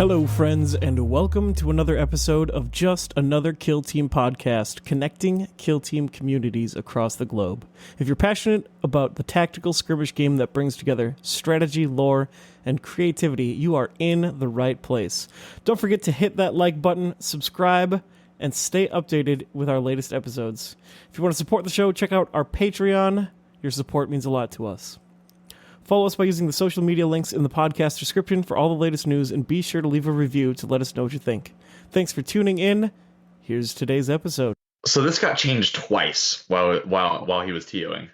Hello, friends, and welcome to another episode of Just Another Kill Team podcast, connecting kill team communities across the globe. If you're passionate about the tactical skirmish game that brings together strategy, lore, and creativity, you are in the right place. Don't forget to hit that like button, subscribe, and stay updated with our latest episodes. If you want to support the show, check out our Patreon. Your support means a lot to us. Follow us by using the social media links in the podcast description for all the latest news, and be sure to leave a review to let us know what you think. Thanks for tuning in. Here's today's episode. So this got changed twice while he was TOing.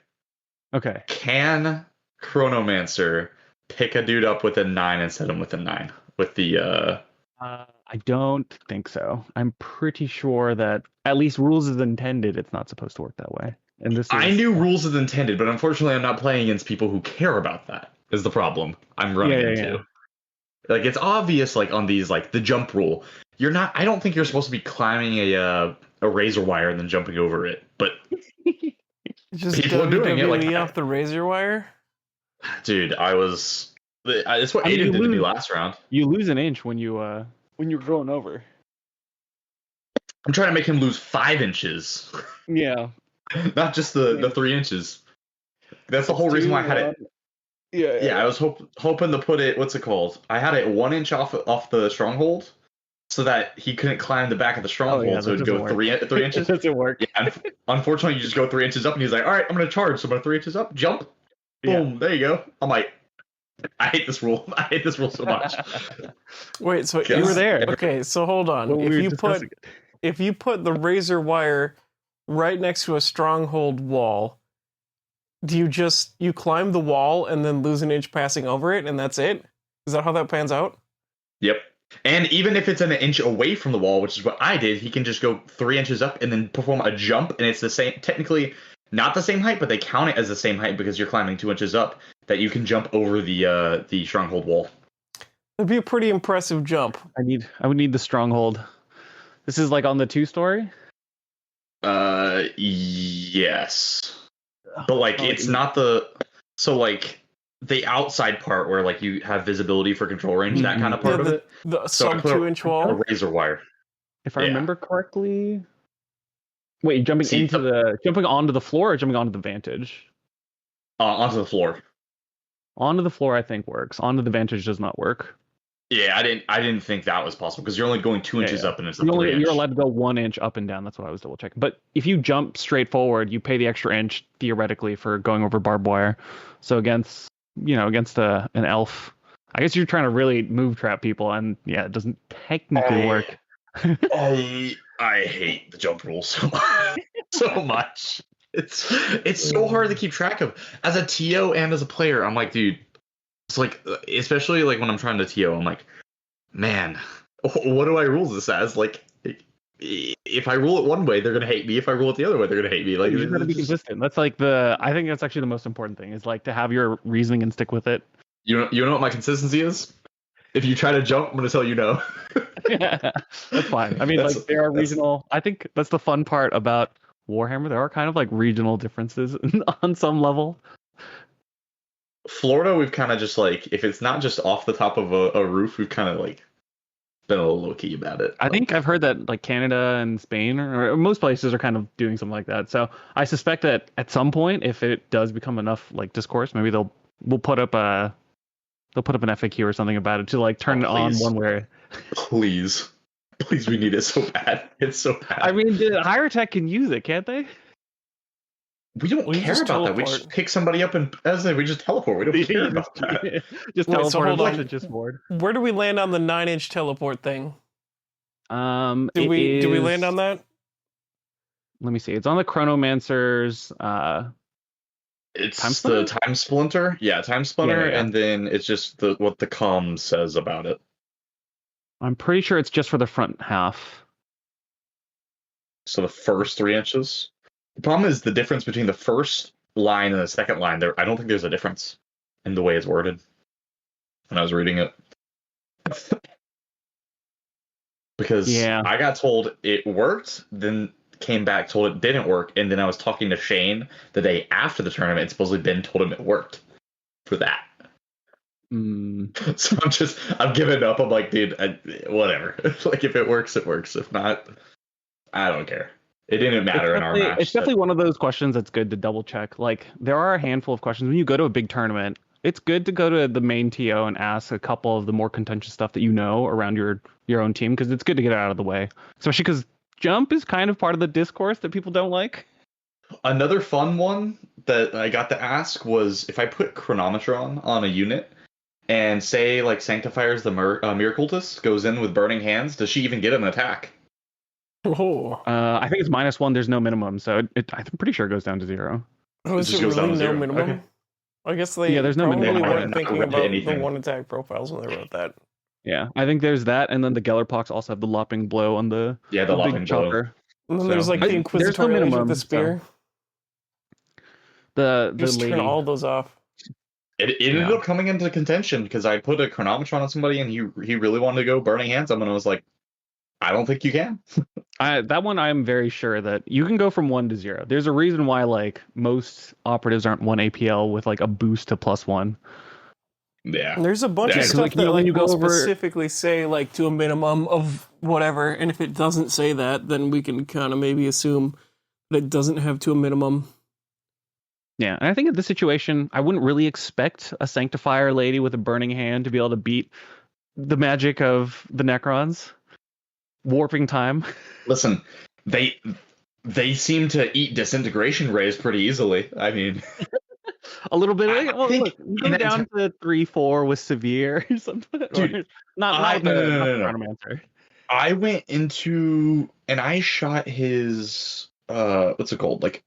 Okay. Can Chronomancer pick a dude up with a 9 and set him with a 9? With the I don't think so. I'm pretty sure that, at least rules is intended, it's not supposed to work that way. And I knew rules is intended, but unfortunately I'm not playing against people who care about that, is the problem I'm running into. Yeah. Like, it's obvious, like, on these, like, the jump rule. I don't think you're supposed to be climbing a razor wire and then jumping over it, but just people are doing it like off the razor wire? Dude, it's what Aiden did to me last round. You lose an inch when you're going over. I'm trying to make him lose 5 inches. Yeah. Not just the 3 inches. That's the whole reason why I had it. Yeah. I was hoping to put it. What's it called? I had it 1 inch off the stronghold, so that he couldn't climb the back of the stronghold. So it'd go 3 inches. It doesn't work. Yeah, unfortunately, you just go 3 inches up, and he's like, "All right, I'm gonna charge." So I'm gonna 3 inches up, jump, boom. Yeah. There you go. I'm like, I hate this rule. I hate this rule so much. Wait, so you were there? Okay, so hold on. If you put the razor wire right next to a stronghold wall, do you climb the wall and then lose an inch passing over it, and that's it? Is that how that pans out? Yep. And even if it's an inch away from the wall, which is what I did, he can just go 3 inches up and then perform a jump, and it's the same, technically not the same height, but they count it as the same height because you're climbing 2 inches up, that you can jump over the stronghold wall. That'd be a pretty impressive jump. I would need the stronghold. This is like on the 2-story? Yes. But like it's not the outside part where like you have visibility for control range, that kind of part of it. The sub 2 inch wall. A razor wire. If I remember correctly. Wait, jumping onto the floor or jumping onto the vantage? Onto the floor. Onto the floor I think works. Onto the vantage does not work. Yeah, I didn't think that was possible because you're only going 2 inches up and it's you're allowed to go 1 inch up and down. That's what I was double checking. But if you jump straight forward, you pay the extra inch theoretically for going over barbed wire. So against an elf, I guess you're trying to really move trap people, and yeah, it doesn't technically work. I hate the jump rule so much. It's so hard to keep track of as a TO and as a player. I'm like, dude. It's like, especially like when I'm trying to TO, I'm like, man, what do I rule this as? Like, if I rule it one way, they're gonna hate me. If I rule it the other way, they're gonna hate me. Like, you gotta be consistent. That's like I think that's actually the most important thing, is like to have your reasoning and stick with it. You know what my consistency is? If you try to jump, I'm gonna tell you no. Yeah, that's fine. I mean, like there are regional. I think that's the fun part about Warhammer. There are kind of like regional differences on some level. Florida, we've kind of just like, if it's not just off the top of a roof, we've kind of like been a little low key about it. I think I've heard that like Canada and Spain or most places are kind of doing something like that. So I suspect that at some point, if it does become enough like discourse, maybe we'll put up an FAQ or something about it to like turn it on one way. Please, we need it so bad. It's so bad. I mean, the Hierotek can use it, can't they? We don't care about that. We just pick somebody up and we just teleport. We don't care about that. Just teleport on just board. Where do we land on the 9 inch teleport thing? Do we land on that? Let me see. It's on the Chronomancer's. It's the Time Splinter. Yeah, Time Splinter, yeah. And then it's just what the comm says about it. I'm pretty sure it's just for the front half. So the first 3 inches. The problem is the difference between the first line and the second line. I don't think there's a difference in the way it's worded when I was reading it. Because I got told it worked, then came back, told it didn't work, and then I was talking to Shane the day after the tournament, and supposedly Ben told him it worked for that. So I'm giving up. I'm like, dude, whatever. Like, if it works, it works. If not, I don't care. It didn't matter in our match. It's definitely one of those questions that's good to double check. Like, there are a handful of questions when you go to a big tournament. It's good to go to the main TO and ask a couple of the more contentious stuff that you know around your own team, because it's good to get it out of the way. Especially because jump is kind of part of the discourse that people don't like. Another fun one that I got to ask was if I put Chronometron on a unit and say like Sanctifier's the Miracultus goes in with Burning Hands, does she even get an attack? Oh. I think it's -1. There's no minimum, so I'm pretty sure it goes down to 0. Oh, is just it goes down really to no 0. minimum? Okay. I guess they there's no probably minimum. weren't thinking about anything. the one attack profiles when they wrote that. Yeah, I think there's that, and then the Gellerpox also have the lopping blow on the the big lopping blow. chopper. And then So, there's like the there's no Inquisitorial Age with minimum, the spear. The Just lady. turn all those off. It ended up coming into contention because I put a Chronometron on somebody and he really wanted to go Burning Hands on him, and I was like, I don't think you can. That one I'm very sure that you can go from 1 to 0. There's a reason why like most operatives aren't 1 APL with like a boost to +1. Yeah. And there's a bunch Yeah, of 'cause, stuff like, that when you will go over- specifically say like to a minimum of whatever, and if it doesn't say that, then we can kind of maybe assume that it doesn't have to a minimum. Yeah, and I think in this situation, I wouldn't really expect a Sanctifier lady with a burning hand to be able to beat the magic of the Necrons. Warping time. Listen, they seem to eat disintegration rays pretty easily. I mean, A little bit. I Well, think look, you in go that down to 3-4 with severe or something. Dude, Or, not no. Chronomancer. I went into and I shot his what's it called? Like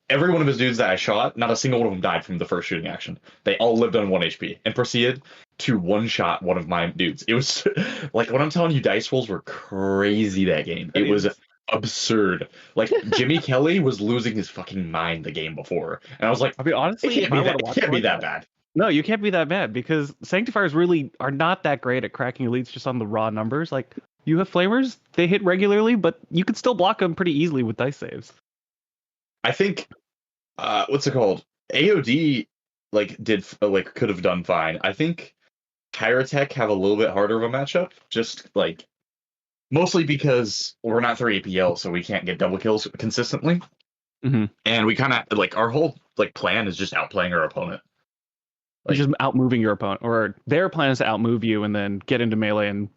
every one of his dudes that I shot, not a single one of them died from the first shooting action. They all lived on 1 HP and proceeded to one-shot one of my dudes. It was like when I'm telling you, dice rolls were crazy that game. It was absurd. Like Jimmy Kelly was losing his fucking mind the game before, and I was like, I mean, honestly, it can't be that bad. No, you can't be that bad because Sanctifiers really are not that great at cracking elites just on the raw numbers. Like, you have Flamers, they hit regularly, but you could still block them pretty easily with dice saves. I think, what's it called? AOD could have done fine. I think Hierotek have a little bit harder of a matchup, just like mostly because we're not 3 APL, so we can't get double kills consistently. Mm-hmm. And we kind of like our whole like plan is just outplaying our opponent. Like, just outmoving your opponent, or their plan is to outmove you and then get into melee and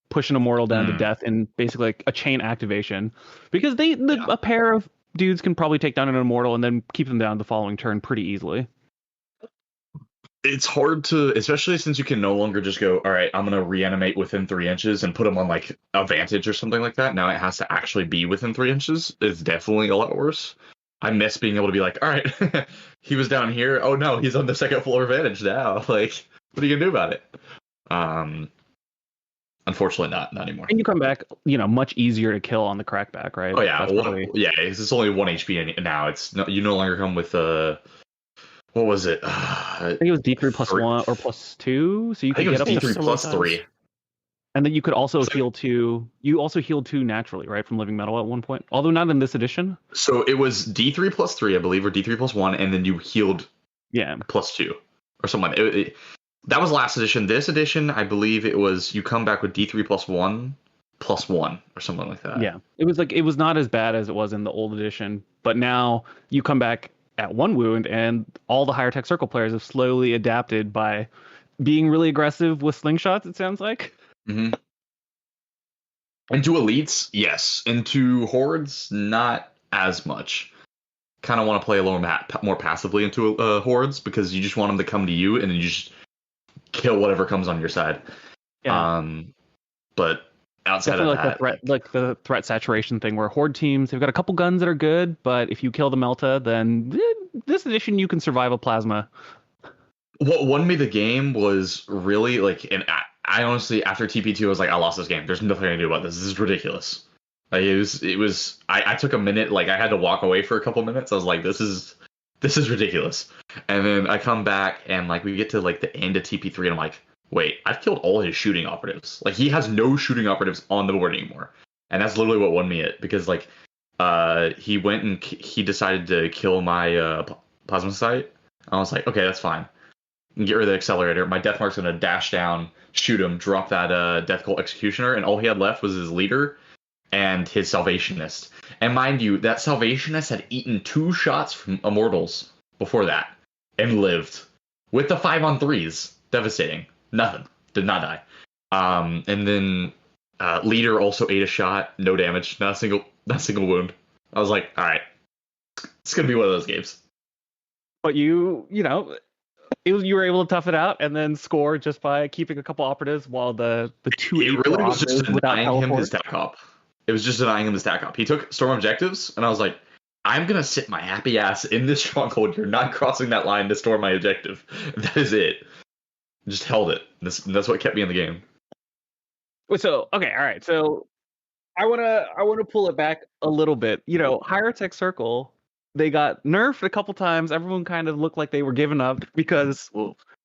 push an immortal down to death in basically like a chain activation, because a pair of dudes can probably take down an immortal and then keep them down the following turn pretty easily. It's hard to, especially since you can no longer just go, all right, I'm going to reanimate within 3 inches and put them on like advantage or something like that. Now it has to actually be within 3 inches. It's definitely a lot worse. I miss being able to be like, all right, he was down here. Oh no, he's on the second floor advantage now. Like, what are you gonna do about it? Unfortunately, not anymore. And you come back, much easier to kill on the crackback, right? Oh yeah, it's only 1 HP now. It's you no longer come with what was it? I think it was D3 +1 or +2, so you could get up to D3 +3. And then you could also heal 2. You also healed 2 naturally, right, from Living Metal at one point, although not in this edition. So it was D3 +3, I believe, or D3 +1, and then you healed +2 or something. That was last edition. This edition, I believe it was you come back with D3 +1 or something like that. Yeah, it was not as bad as it was in the old edition, but now you come back at 1 wound, and all the Hierotek Circle players have slowly adapted by being really aggressive with slingshots. It sounds like. Mm-hmm. Into elites, yes. Into hordes, not as much. Kind of want to play a little more passively into hordes because you just want them to come to you and then you just kill whatever comes on your side. Yeah. But outside of that, the threat saturation thing, where horde teams, they've got a couple guns that are good, but if you kill the Melta, then this edition you can survive a plasma. What won me the game was really like, and I honestly, after TP2, I was like, I lost this game. There's nothing I can do about this. This is ridiculous. Like, it was. I took a minute. Like, I had to walk away for a couple minutes. I was like, this is ridiculous. And then I come back and like we get to like the end of TP3, and I'm like, wait, I've killed all his shooting operatives. Like, he has no shooting operatives on the board anymore. And that's literally what won me it, because like, he went and he decided to kill my plasma site. I was like, okay, that's fine. get rid of the accelerator. My Deathmark's gonna dash down, shoot him, drop that Death Cult Executioner, and all he had left was his leader and his Salvationist. And mind you, that Salvationist had eaten 2 shots from Immortals before that and lived with the 5-on-3s. Devastating. Nothing. Did not die. And then leader also ate a shot, no damage, not a single wound. I was like, all right, it's gonna be one of those games. But you were able to tough it out and then score just by keeping a couple operatives while the 2 It really was just denying him his teleport. stack up. It was just denying him his stack up. He took storm objectives, and I was like, I'm gonna sit my happy ass in this stronghold. You're not crossing that line to storm my objective. That is it. Just held it. That's what kept me in the game. So okay, all right. So I wanna pull it back a little bit. Hierotek Circle, they got nerfed a couple times. Everyone kind of looked like they were giving up because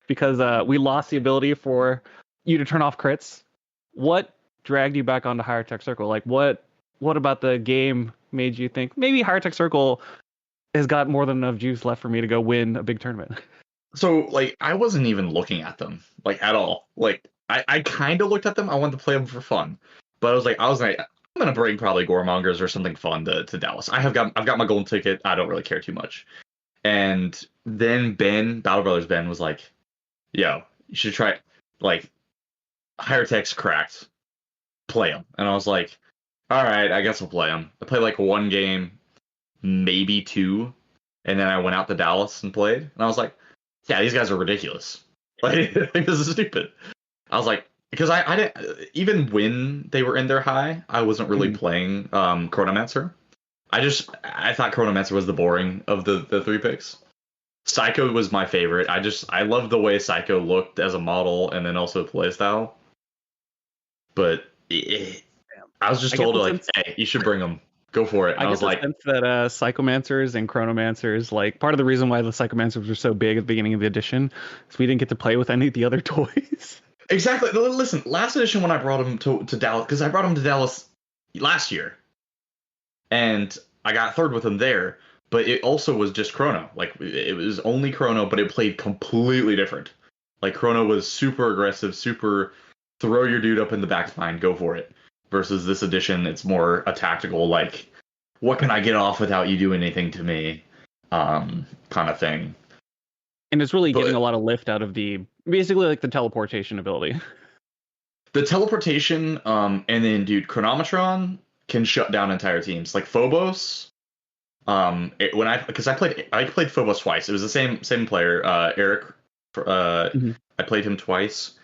we lost the ability for you to turn off crits. What dragged you back onto Hierotek Circle? Like what about the game made you think maybe Hierotek Circle has got more than enough juice left for me to go win a big tournament? So like I wasn't even looking at them like at all. Like I kind of looked at them. I wanted to play them for fun, but I was like I'm gonna bring probably Goremongers or something fun to Dallas. I've got my golden ticket. I don't really care too much. And then Battle Brothers Ben was like, "Yo, you should try like Hierotek's cracked. Play them." And I was like, "All right, I guess I'll play them." I played like 1 game, maybe 2, and then I went out to Dallas and played. And I was like, "Yeah, these guys are ridiculous. Like, this is stupid." I was like, because I didn't even when they were in their high, I wasn't really playing Chronomancer. I thought Chronomancer was the boring of the 3 picks. Psycho was my favorite. I loved the way Psycho looked as a model and then also playstyle. But I was just told like, hey, you should bring them. Go for it. And I was like, sense that Psychomancers and Chronomancers, like part of the reason why the Psychomancers were so big at the beginning of the edition is we didn't get to play with any of the other toys. Exactly. Listen, last edition when I brought him to Dallas, because I brought him to Dallas last year, and I got 3rd with him there, but it also was just Chrono. Like, it was only Chrono, but it played completely different. Like, Chrono was super aggressive, super throw your dude up in the back line, go for it. Versus this edition, it's more a tactical, like, what can I get off without you doing anything to me kind of thing. And it's really getting a lot of lift out of basically like the teleportation ability. The teleportation, and then, dude, Chronometron can shut down entire teams. Like Phobos, because I played Phobos twice. It was the same player, Eric. I played him twice.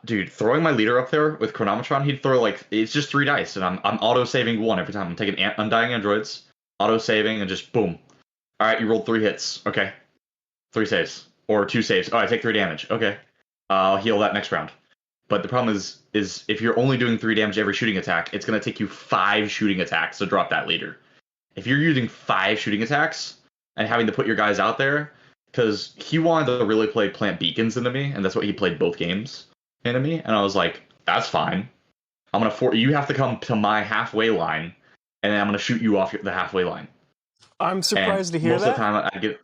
Dude, throwing my leader up there with Chronometron, he'd throw like it's just 3 dice, and I'm auto saving 1 every time. I'm taking Undying Androids, auto saving, and just boom. All right, you rolled 3 hits. Okay, 3 saves or 2 saves. Oh, I take 3 damage. Okay, I'll heal that next round. But the problem is if you're only doing 3 damage every shooting attack, it's gonna take you 5 shooting attacks to drop that leader. If you're using 5 shooting attacks and having to put your guys out there, because he wanted to really plant beacons into me, and that's what he played both games into me, and I was like, that's fine. I'm gonna you have to come to my halfway line, and then I'm gonna shoot you off the halfway line. I'm surprised to hear most that. Most of the time, I get.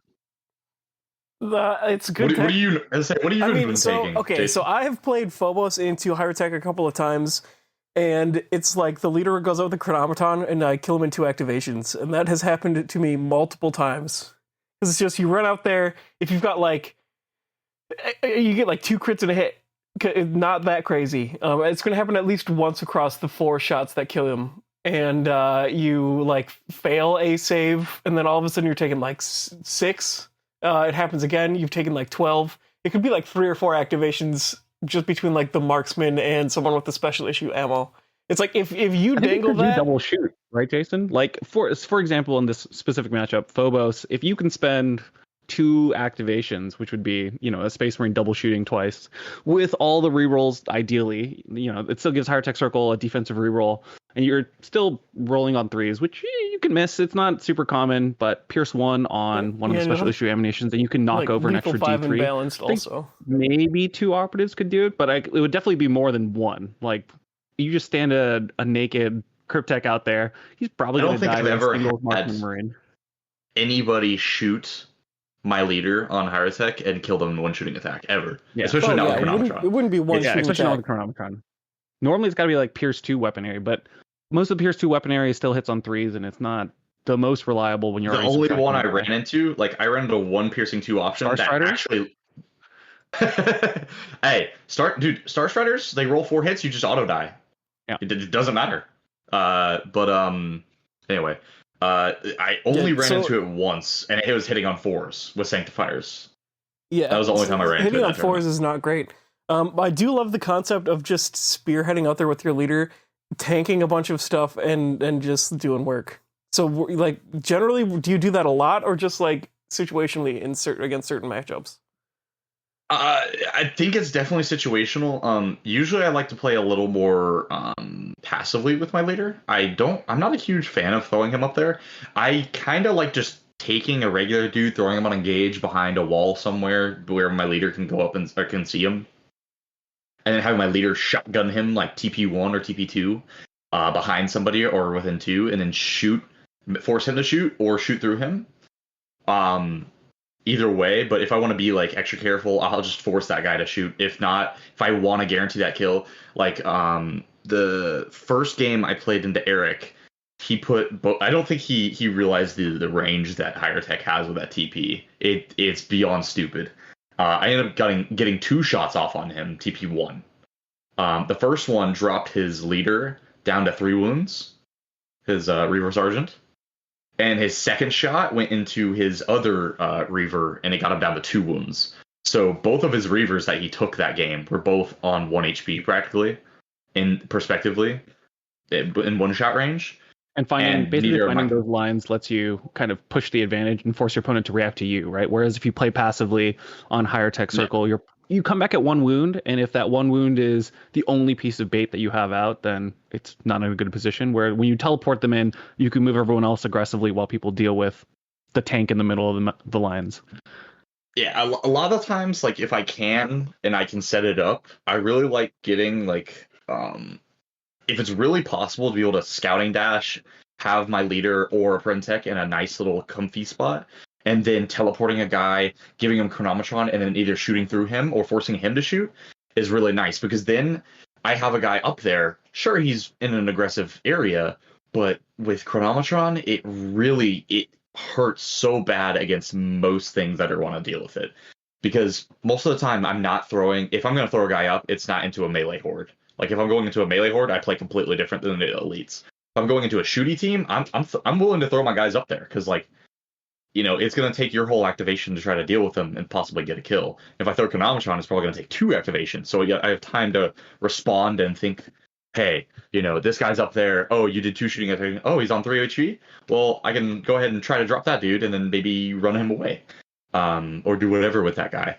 It's good. What are you been taking? Okay, Jason? so I have played Phobos into Hierotek a couple of times, and it's like the leader goes out with the Chronometon, and I kill him in 2 activations, and that has happened to me multiple times. Because it's just you run out there, if you've got like, you get like 2 crits and a hit. Not that crazy. It's going to happen at least once across the 4 shots that kill him, and you like fail a save, and then all of a sudden you're taking like 6. It happens again. You've taken like 12. It could be like 3 or 4 activations just between like the marksman and someone with the special issue ammo. It's like if you dangle that, double shoot, right, Jason? Like for example, in this specific matchup, Phobos, if you can spend 2 activations, which would be, a Space Marine double shooting twice, with all the rerolls, ideally, it still gives Hierotek Circle a defensive reroll, and you're still rolling on 3s, which you can miss. It's not super common, but Pierce 1 on one of the special issue ammunitions, and you can knock over an extra D3. Balanced also. Maybe 2 operatives could do it, but it would definitely be more than 1. Like, you just stand a naked Cryptek out there, he's probably going to die with a single Marksman Marine. Anybody shoot my leader on Hierotek and kill them in one shooting attack ever. Yeah. Especially not with it Chronometron. wouldn't be one Yeah, shooting especially not attack. with Chronometron. Normally it's got to be like Pierce 2 weapon area, but most of the Pierce 2 weapon area still hits on 3s, and it's not the most reliable when you're The only one I ran into, like I ran into one piercing 2 option Star that Strider? actually. Hey, Star Striders, they roll 4 hits, you just auto die. Yeah. It doesn't matter. Anyway, I only ran into it once, and it was hitting on 4s with Sanctifiers. Yeah, That was the only time I ran into it. Hitting on 4s is not great. I do love the concept of just spearheading out there with your leader, tanking a bunch of stuff, and just doing work. So, like, generally, do you do that a lot, or just like situationally against certain matchups? I think it's definitely situational. Usually I like to play a little more passively with my leader. I'm not a huge fan of throwing him up there. I kind of like just taking a regular dude, throwing him on engage behind a wall somewhere where my leader can go up and or can see him, and then having my leader shotgun him like TP1 or TP2 behind somebody or within 2, and then force him to shoot or shoot through him. Either way, but if I want to be like extra careful, I'll just force that guy to shoot. If not, if I want to guarantee that kill, like the first game I played into Eric, he put I don't think he realized the range that Hierotek has with that TP. It's beyond stupid. I ended up getting 2 shots off on him, TP1. The first one dropped his leader down to 3 wounds, his Reaver Sergeant. And his second shot went into his other Reaver, and it got him down to 2 wounds. So both of his Reavers that he took that game were both on 1 HP practically, prospectively, in one-shot range. And finding those lines lets you kind of push the advantage and force your opponent to react to you, right? Whereas if you play passively on Hierotek Circle, you come back at 1 wound, and if that 1 wound is the only piece of bait that you have out, then it's not in a good position. Where when you teleport them in, you can move everyone else aggressively while people deal with the tank in the middle of the lines. Yeah, a lot of times, like if I can and I can set it up, I really like getting like if it's really possible to be able to scouting dash, have my leader or a Prentech in a nice little comfy spot, and then teleporting a guy, giving him Chronometron, and then either shooting through him or forcing him to shoot is really nice, because then I have a guy up there. Sure, he's in an aggressive area, but with Chronometron, it hurts so bad against most things that want to deal with it. Because most of the time, I'm not throwing. If I'm going to throw a guy up, it's not into a melee horde. Like if I'm going into a melee horde, I play completely different than the elites. If I'm going into a shooty team, I'm willing to throw my guys up there, because like, it's going to take your whole activation to try to deal with them and possibly get a kill. If I throw Chronometron, it's probably going to take 2 activations. So I have time to respond and think, hey, this guy's up there. Oh, you did 2 shooting activations. Oh, he's on 3 HP? Well, I can go ahead and try to drop that dude and then maybe run him away. Or do whatever with that guy.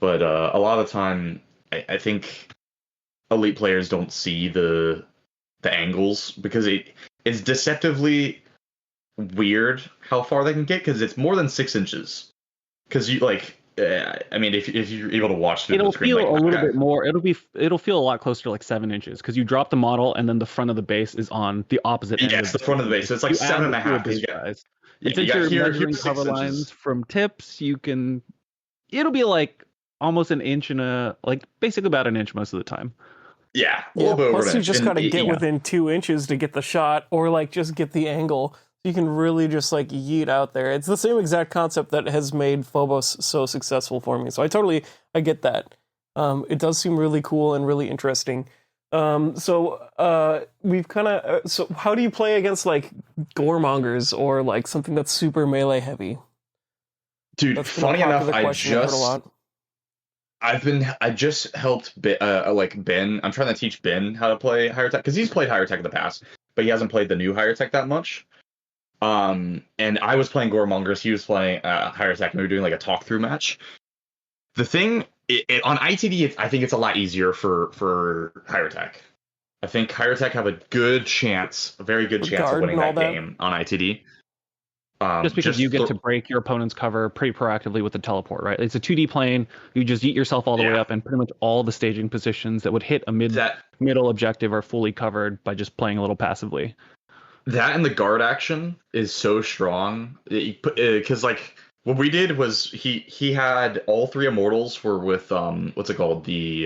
But a lot of the time, I think elite players don't see the angles, because it's deceptively weird how far they can get, because it's more than 6 inches. Because you if you're able to watch through the screen, it'll feel a little bit more. It'll feel a lot closer to like 7 inches, because you drop the model and then the front of the base is on the opposite end. Yeah, it's the front of the base. So it's like 7.5. Guys. And since you're measuring cover lines from tips, it'll be like almost an inch basically about an inch most of the time. Yeah. Plus you just gotta get within 2 inches to get the shot, or like just get the angle. You can really just like yeet out there. It's the same exact concept that has made Phobos so successful for me. So I get that. It does seem really cool and really interesting. So we've kind of. So how do you play against like goremongers or like something that's super melee heavy? Dude, funny enough, I just helped Ben. I'm trying to teach Ben how to play Hierotek, because he's played Hierotek in the past, but he hasn't played the new Hierotek that much. And I was playing Goremongers, he was playing Hierotek, and we were doing like a talk through match. The thing on ITD, I think it's a lot easier for Hierotek. I think Hierotek have a very good chance of winning that game on ITD. Just because you get to break your opponent's cover pretty proactively with the teleport, right? It's a 2D plane. You just yeet yourself all the way up, and pretty much all the staging positions that would hit a middle objective are fully covered by just playing a little passively. That and the guard action is so strong, because like what we did was he had all 3 immortals were with what's it called, the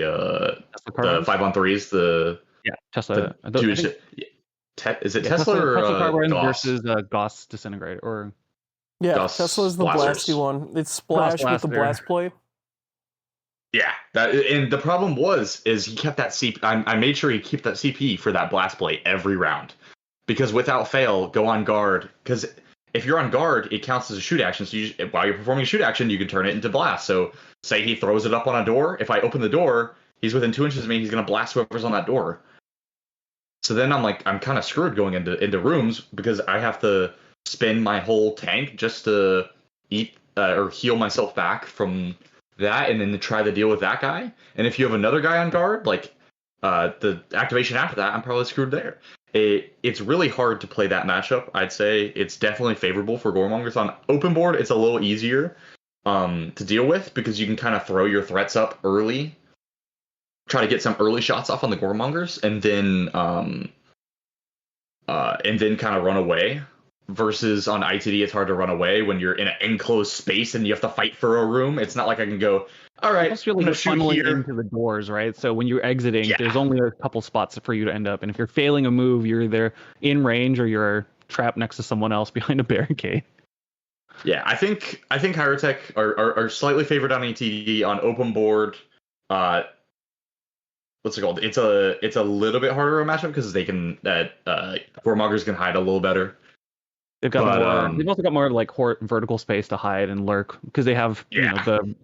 5-on-3s, yeah, Tesla. the two, is it Tesla or Tesla Carbines Gauss? versus Gauss Disintegrate or Yeah, Gauss Tesla's the blasters. blasty one. It's splash with the blast play. Yeah, and the problem is he kept that CP. I made sure he kept that CP for that blast plate every round, because without fail, go on guard. Because if you're on guard, it counts as a shoot action. So while you're performing a shoot action, you can turn it into blast. So say he throws it up on a door. If I open the door, he's within 2 inches of me. He's gonna blast whoever's on that door. So then I'm kind of screwed going into rooms, because I have to spend my whole tank just to eat or heal myself back from that, and then to try to deal with that guy. And if you have another guy on guard, like the activation after that, I'm probably screwed there. It's really hard to play that matchup. I'd say it's definitely favorable for Goremongers. On open board, it's a little easier to deal with, because you can kind of throw your threats up early, try to get some early shots off on the Goremongers, and then kind of run away. Versus on ITD, it's hard to run away when you're in an enclosed space and you have to fight for a room. It's not like I can go, all right, I'm going to shoot here into the doors, right? So when you're exiting, there's only a couple spots for you to end up. And if you're failing a move, you're either in range or you're trapped next to someone else behind a barricade. Yeah, I think Hierotek are slightly favored on ITD. On open board. What's it called? It's a little bit harder of a matchup, because they can Goremongers can hide a little better. They've got they've also got more like vertical space to hide and lurk, because they have the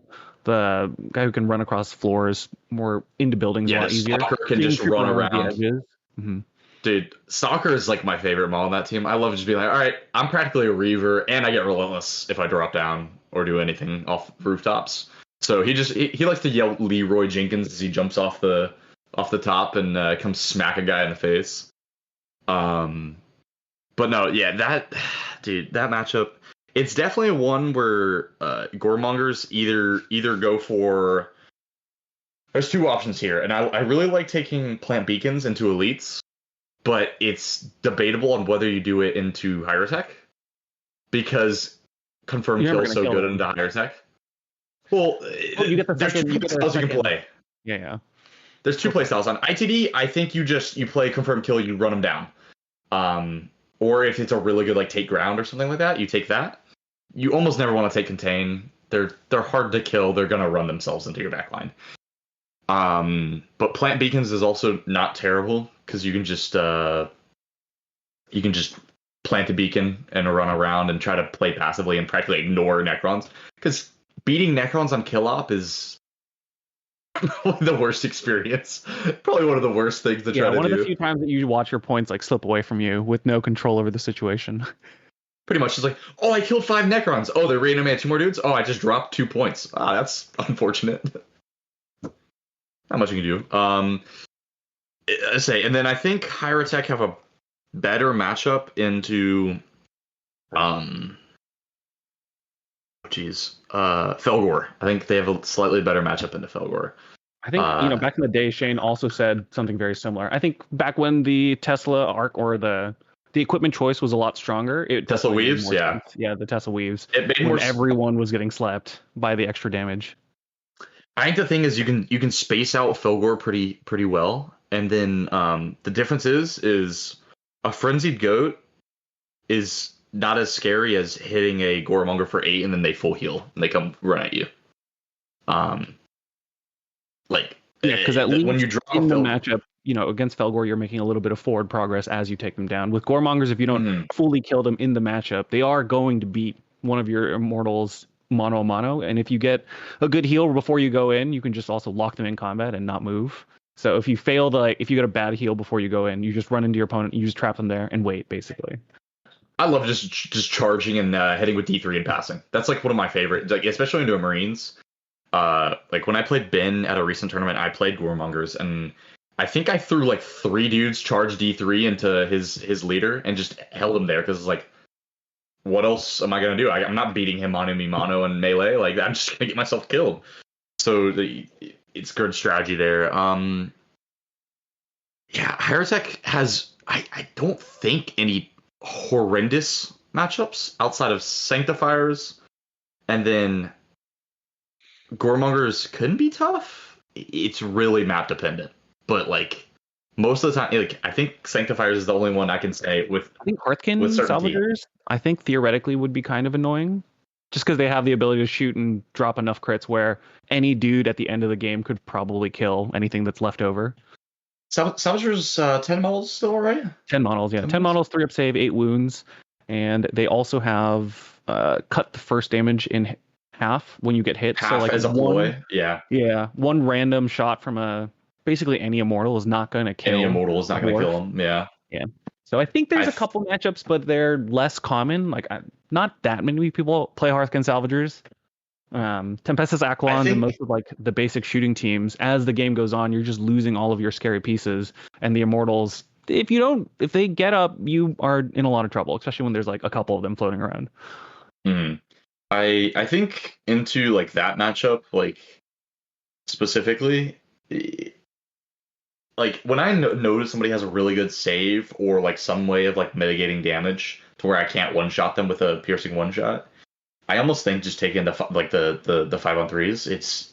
guy who can run across floors more into buildings a lot easier. Stalker can just run around. The edges. Mm-hmm. Dude, Stalker is like my favorite model on that team. I love just being like, all right, I'm practically a Reaver, and I get relentless if I drop down or do anything off rooftops. So he likes to yell Leroy Jenkins as he jumps off the top and comes smack a guy in the face. But no, yeah, that matchup, it's definitely one where Goremongers either go for. There's 2 options here, and I really like taking plant beacons into elites, but it's debatable on whether you do it into Hierotek, because confirmed kill is so good into Hierotek. Well, you get there's 2 styles you can play. Yeah. There's 2 play styles on ITD. I think you play confirmed kill, you run them down. Or if it's a really good like take ground or something like that, you take that. You almost never want to take contain. They're hard to kill. They're gonna run themselves into your backline. But plant beacons is also not terrible, because you can just plant a beacon and run around and try to play passively and practically ignore Necrons. Because beating Necrons on kill op is the worst experience. Probably one of the worst things to try to do. Yeah, one of the few times that you watch your points like slip away from you with no control over the situation. Pretty much, it's like, oh, I killed 5 Necrons. Oh, they're reanimating 2 more dudes. Oh, I just dropped 2 points. Ah, that's unfortunate. Not much you can do. And then I think Hierotek have a better matchup into Felgor. I think they have a slightly better matchup into Felgor. I think back in the day, Shane also said something very similar. I think back when the Tesla arc or the equipment choice was a lot stronger. Tesla Weaves, the Tesla Weaves. It made more everyone was getting slapped by the extra damage. I think the thing is you can space out Felgor pretty well, and then the difference is a frenzied goat is not as scary as hitting a Goremonger for 8 and then they full heal and they come run at you. Because at least when you drop in the matchup, against Felgor, you're making a little bit of forward progress as you take them down. With Goremongers, if you don't fully kill them in the matchup, they are going to beat one of your immortals mano a mano. And if you get a good heal before you go in, you can just also lock them in combat and not move. So if you fail if you get a bad heal before you go in, you just run into your opponent, you just trap them there and wait, basically. I love just charging and hitting with D3 and passing. That's like one of my favorites, like especially into a Marines. Like when I played Ben at a recent tournament, I played Goremongers, and I think I threw like 3 dudes charge D3 into his leader and just held him there because it's like, what else am I gonna do? I'm not beating him mano a mano and melee. Like I'm just gonna get myself killed. So it's good strategy there. Hierotek has I don't think any horrendous matchups outside of Sanctifiers And then Goremongers couldn't be tough. It's really map dependent. But like most of the time, like I think Sanctifiers is the only one I can say with. I think Hearthkin with certainty. Salvagers, I think theoretically would be kind of annoying. Just because they have the ability to shoot and drop enough crits where any dude at the end of the game could probably kill anything that's left over. Salvagers 10 models still alright? 10 models, yeah. 10 models, 3 up save, 8 wounds. And they also have cut the first damage in half when you get hit. Half so like as a ploy, yeah. Yeah, one random shot from basically any immortal is not going to kill. Any immortal is not going to kill him, yeah. Yeah. So I think there's a couple matchups, but they're less common. Like not that many people play Hearthkin Salvagers. Tempestus Aquilons and most of like the basic shooting teams. As the game goes on, you're just losing all of your scary pieces, and the immortals. If they get up, you are in a lot of trouble, especially when there's like a couple of them floating around. I think into like that matchup, like specifically, like when I notice somebody has a really good save or like some way of like mitigating damage to where I can't one shot them with a piercing one shot, I almost think just taking the 5-on-3s. It's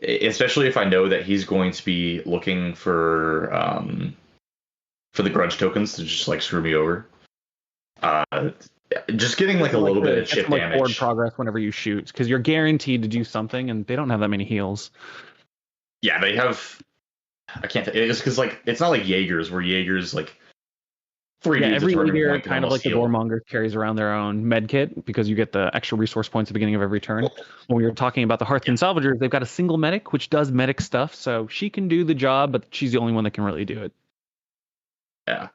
especially if I know that he's going to be looking for the grudge tokens to just like screw me over. Just getting like a little bit of chip damage. Forward progress whenever you shoot, because you're guaranteed to do something, and they don't have that many heals. Yeah, they have. I can't. It's because like it's not like Jaegers, where Jaegers like 3 dudes. Every Jaeger, kind of like the Goremonger, carries around their own med kit because you get the extra resource points at the beginning of every turn. When we were talking about the Hearthkin Salvagers, they've got a single medic which does medic stuff, so she can do the job, but she's the only one that can really do it. Yeah.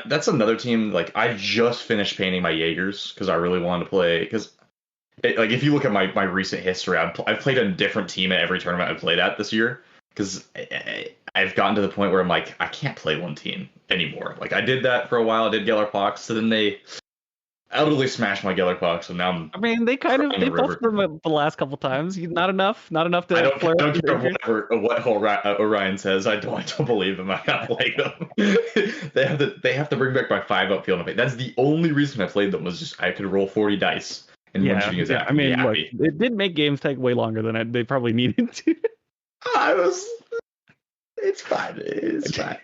That's another team. Like I just finished painting my Jaegers because I really wanted to play. Because like if you look at my recent history, I've played a different team at every tournament I've played at this year. Because I've gotten to the point where I'm like, I can't play one team anymore. Like I did that for a while. I did Gellerpox, so then they utterly smashed my Gellerpox, so now they buffed them the last couple times. Not enough to. I don't care what Orion says. I don't believe him. I gotta play them. they have to bring back my 5-up field of fate. That's the only reason I played them, was just I could roll 40 dice and one shooting attack. I mean, look, it did make games take way longer than they probably needed to. It's fine. It's fine.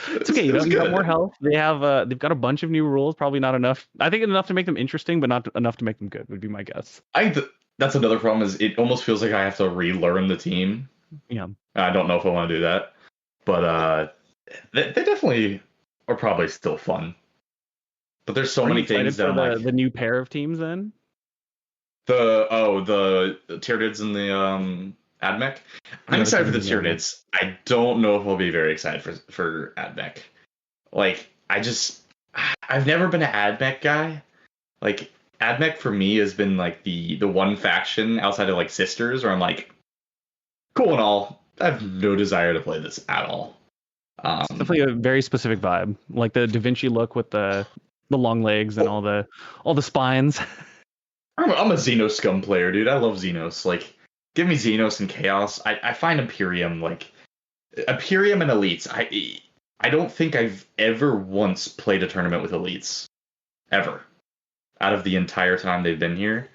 It's okay. You got more health. They've got a bunch of new rules. Probably not enough. I think enough to make them interesting, but not enough to make them good. Would be my guess. I think that's another problem. Is it almost feels like I have to relearn the team. Yeah. I don't know if I want to do that, but they definitely are probably still fun. But there's so many things that I'm the new pair of teams then. The Tyranids and the Admech. I'm excited for the Tyranids. I don't know if I'll be very excited for Admech. Like, I've never been an Admech guy. Like, Admech for me has been like the one faction outside of like Sisters where I'm like, cool and all. I have no desire to play this at all. It's definitely a very specific vibe, like the Da Vinci look with the long legs and all the spines. I'm a Xenos scum player, dude. I love Xenos. Like, give me Xenos and Chaos. I find Imperium and Elites. I don't think I've ever once played a tournament with Elites, ever, out of the entire time they've been here.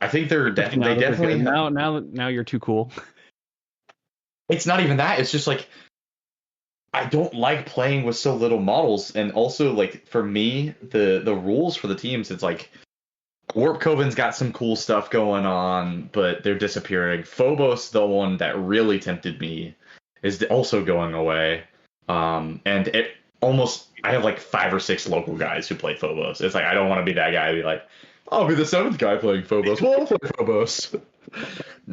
I think they definitely now you're too cool. It's not even that. It's just like I don't like playing with so little models, and also like for me, the rules for the teams, it's like Warp Coven's got some cool stuff going on, but they're disappearing. Phobos, the one that really tempted me, is also going away. And I have like 5 or 6 local guys who play Phobos. It's like I don't want to be that guy. Be like, I'll be the 7th guy playing Phobos. Well, I'll play Phobos.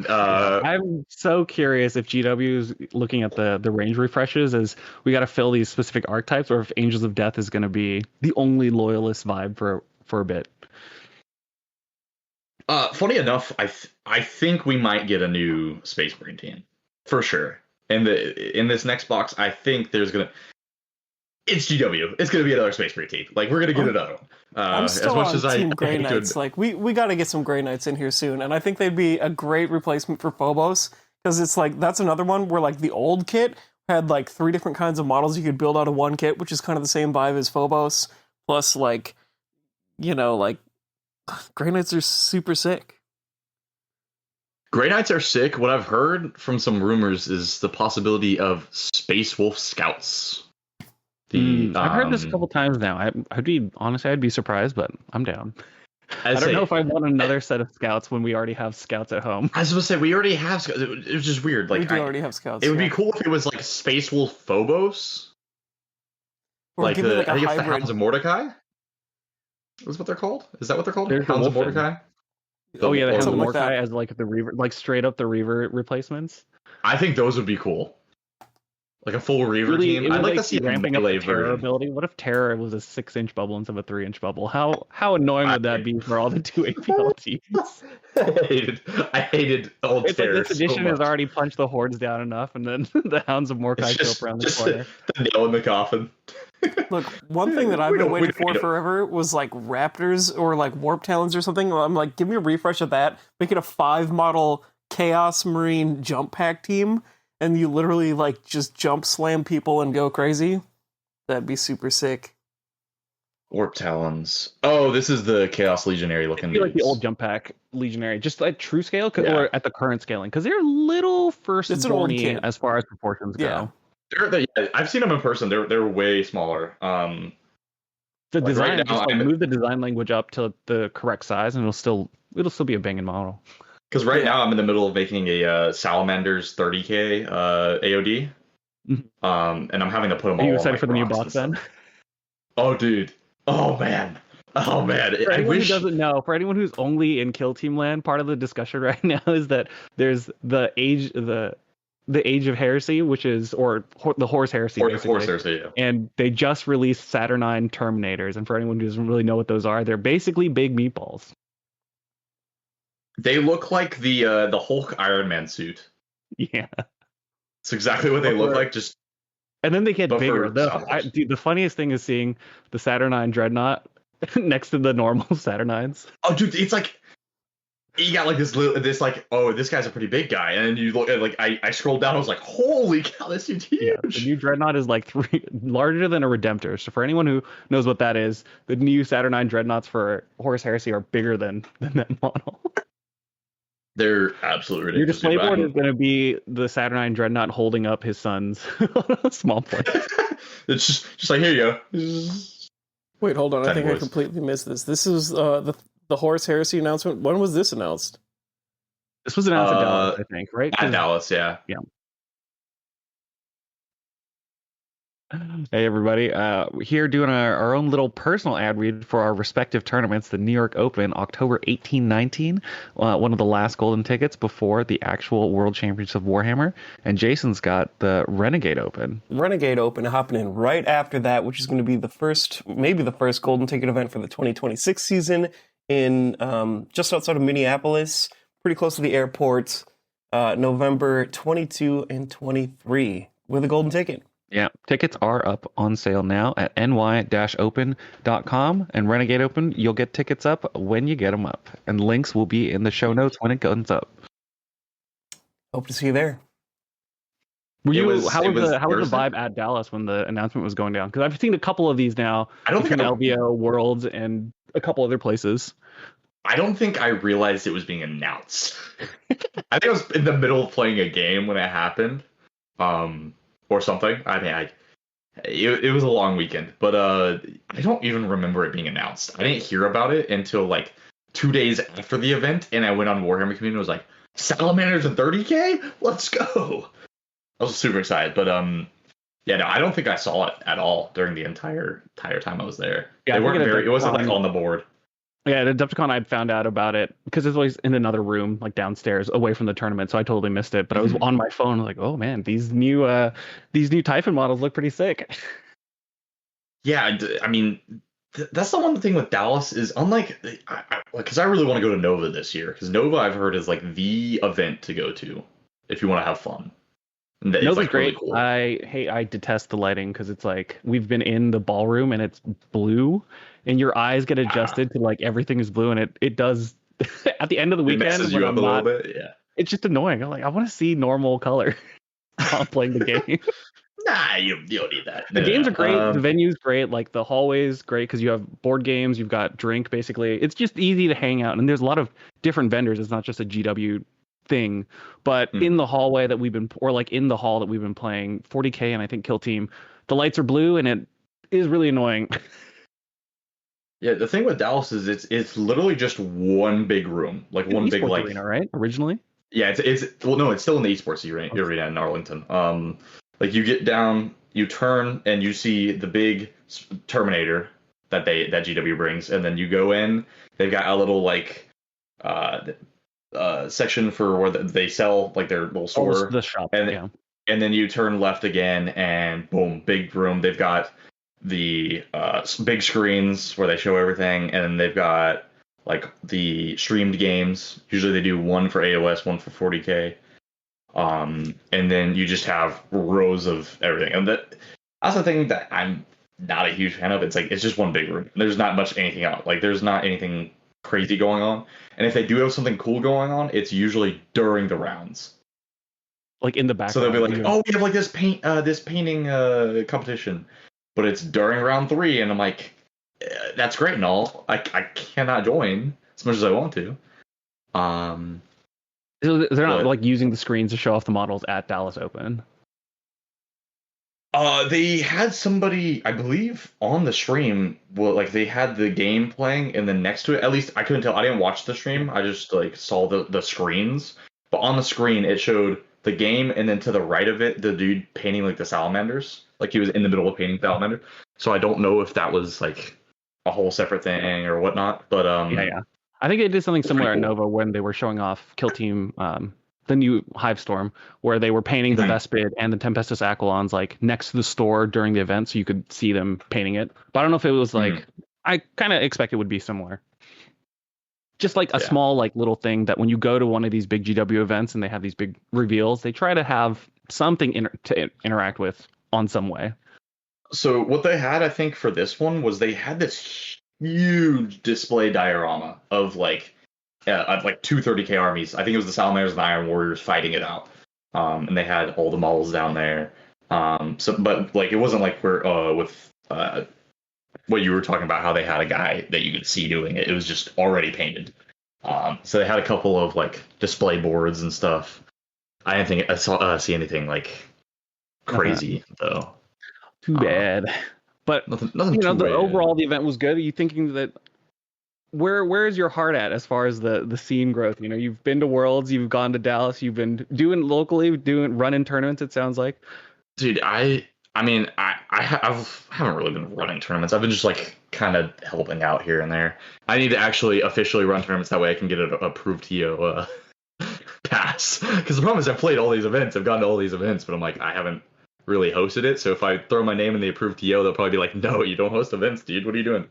I'm so curious if GW is looking at the range refreshes as we got to fill these specific archetypes, or if Angels of Death is going to be the only loyalist vibe for a bit. Funny enough, I think we might get a new Space Marine team for sure. And in this next box, I think it's GW. It's gonna be another Space Marine team. Like we're gonna get another one. I'm still on Team Grey Knights. Like we got to get some Grey Knights in here soon, and I think they'd be a great replacement for Phobos, because it's like that's another one where like the old kit had like 3 different kinds of models you could build out of one kit, which is kind of the same vibe as Phobos, plus like, you know, like Grey Knights are super sick. Grey Knights are sick. What I've heard from some rumors is the possibility of Space Wolf Scouts. I've heard this a couple times now. I'd be surprised, but I'm down. I don't know if I want another set of scouts when we already have scouts at home. I was supposed to say we already have scouts. It was just weird. Like we do already have scouts. It would be cool if it was like Space Wolf Phobos. Or like give me like I a think it's the hybrid. Hounds of Mordecai. Is what they're called? Is that what they're called? They're Hounds of Mordecai. Oh yeah, the Hounds of Something like Mordecai that. as like the Reaver, like straight up the Reaver replacements. I think those would be cool. Like a full Reaver team. I'd like to see ramping up melee the Terror version. ability. What if Terror was a 6-inch bubble instead of a 3-inch bubble? How annoying would that be for all the 2 APL teams? I hated old It's Terror like this edition so has much. already punched the hordes down enough, and then the Hounds of Mordecai show up around the corner. The nail in the coffin. Look, one thing that I've been waiting for forever was like Raptors or like Warp Talons or something. I'm like, give me a refresh of that. Make it a 5-model Chaos Marine jump pack team, and you literally like just jump slam people and go crazy. That'd be super sick. Warp Talons. Oh, this is the Chaos Legionary looking. It'd be like the old jump pack Legionary, just at true scale or at the current scaling, because they're a little firstborny as far as proportions go. I've seen them in person. They're way smaller. The design, move the design language up to the correct size, and it'll still be a banging model. Because now I'm in the middle of making a Salamanders 30k AOD, and I'm having to put them all. Are you excited for the new box then? Oh, dude! Oh man! For anyone who doesn't know, for anyone who's only in Kill Team Land, part of the discussion right now is that there's the age of Heresy, which is the Horse Heresy, basically. Horse Heresy, yeah. And they just released Saturnine Terminators, and for anyone who doesn't really know what those are, they're basically big meatballs. They look like the Hulk Iron Man suit. Yeah, it's exactly what they look like. And then they get bigger. The funniest thing is seeing the Saturnine Dreadnought next to the normal Saturnines. Oh, dude, it's like you got like this like, oh, this guy's a pretty big guy, and then you look at like I scrolled down, I was like, holy cow, this dude's huge. Yeah, the new Dreadnought is like larger than a Redemptor. So for anyone who knows what that is, the new Saturnine Dreadnoughts for Horus Heresy are bigger than that model. They're absolutely ridiculous. Your display board is going to be the Saturnine Dreadnought holding up his sons on a small plate. It's just like, here you go. Wait, hold on. I think I completely missed this. This is the Horus Heresy announcement. When was this announced? This was announced at Dallas, I think, right? At Dallas, yeah. Yeah. Hey everybody, here doing our own little personal ad read for our respective tournaments. The New York Open, October 18-19, one of the last golden tickets before the actual World Championships of Warhammer. And Jason's got the Renegade Open. Renegade Open happening right after that, which is going to be maybe the first golden ticket event for the 2026 season in just outside of Minneapolis, pretty close to the airport, November 22 and 23 with a golden ticket. Yeah, tickets are up on sale now at ny-open.com, and Renegade Open, you'll get tickets up when you get them up. And links will be in the show notes when it comes up. Hope to see you there. How was the vibe at Dallas when the announcement was going down? Because I've seen a couple of these now between LVO, Worlds, and a couple other places. I don't think I realized it was being announced. I think I was in the middle of playing a game when it happened. Or something. I mean, it was a long weekend, but I don't even remember it being announced. I didn't hear about it until like 2 days after the event, and I went on Warhammer Community and was like, Salamanders and 30k? Let's go! I was super excited, but no, I don't think I saw it at all during the entire time I was there. Yeah, it wasn't like on the board. Yeah, at Adepticon, I'd found out about it because it's always in another room, like downstairs, away from the tournament. So I totally missed it. But I was on my phone, like, oh man, these new Typhon models look pretty sick. Yeah, I mean, that's the one thing with Dallas is unlike, because I really want to go to Nova this year because Nova I've heard is like the event to go to if you want to have fun. Nova's like great. Really cool. I detest the lighting because it's like we've been in the ballroom and it's blue. And your eyes get adjusted to like everything is blue, and it does at the end of the weekend. It messes you up a little bit, yeah. It's just annoying. I'm like, I want to see normal color while playing the game. Nah, you don't need that. The games are great. The venue's great. Like the hallway's great because you have board games. You've got drink. Basically, it's just easy to hang out. And there's a lot of different vendors. It's not just a GW thing. But in the hallway that we've been, or like in the hall that we've been playing, 40K and I think Kill Team, the lights are blue and it is really annoying. Yeah, the thing with Dallas is it's literally just one big room, like one big like arena, right? Originally. Yeah, it's well, no, it's still in the esports arena in Arlington. Like you get down, you turn, and you see the big Terminator that GW brings, and then you go in. They've got a little like section for where they sell like their little store, the shop, and then you turn left again, and boom, big room. They've got the big screens where they show everything, and they've got like the streamed games. Usually they do one for AOS, one for 40K. And then you just have rows of everything. And that's the thing that I'm not a huge fan of. It's like, it's just one big room. There's not much anything else. Like, there's not anything crazy going on. And if they do have something cool going on, it's usually during the rounds. Like in the background. So they'll be like, oh, we have like this painting competition. But it's during round 3. And I'm like, that's great and all. I cannot join as much as I want to. So they're not like using the screens to show off the models at Dallas Open. They had somebody, I believe, on the stream. Well, like they had the game playing, and then next to it, at least I couldn't tell. I didn't watch the stream. I just like saw the screens. But on the screen, it showed the game, and then to the right of it, the dude painting like the salamanders. Like he was in the middle of painting salamander. So I don't know if that was like a whole separate thing or whatnot. But yeah. I think they did something similar cool. at Nova when they were showing off Kill Team, the new Hive Storm, where they were painting the Vespid and the Tempestus Aquilons like next to the store during the event, so you could see them painting it. But I don't know if it was like I kind of expect it would be similar. Just like a small like little thing that when you go to one of these big GW events and they have these big reveals, they try to have something to interact with on some way. So what they had, I think, for this one was they had this huge display diorama of like 230K armies. I think it was the Salamanders and the Iron Warriors fighting it out. And they had all the models down there. But like it wasn't like we're with what you were talking about, how they had a guy that you could see doing it. It was just already painted. So they had a couple of like display boards and stuff. I didn't think I see anything like crazy though. Too bad. But nothing overall the event was good. Are you thinking that where is your heart at as far as the scene growth? You know, you've been to Worlds, you've gone to Dallas, you've been doing locally, running tournaments. It sounds like, dude. I haven't really been running tournaments. I've been just like kind of helping out here and there. I need to actually officially run tournaments, that way I can get an approved TO pass. Because the problem is I've played all these events, I've gone to all these events, but I'm like, I haven't really hosted it. So if I throw my name in the approved TO, they'll probably be like, no, you don't host events, dude. What are you doing?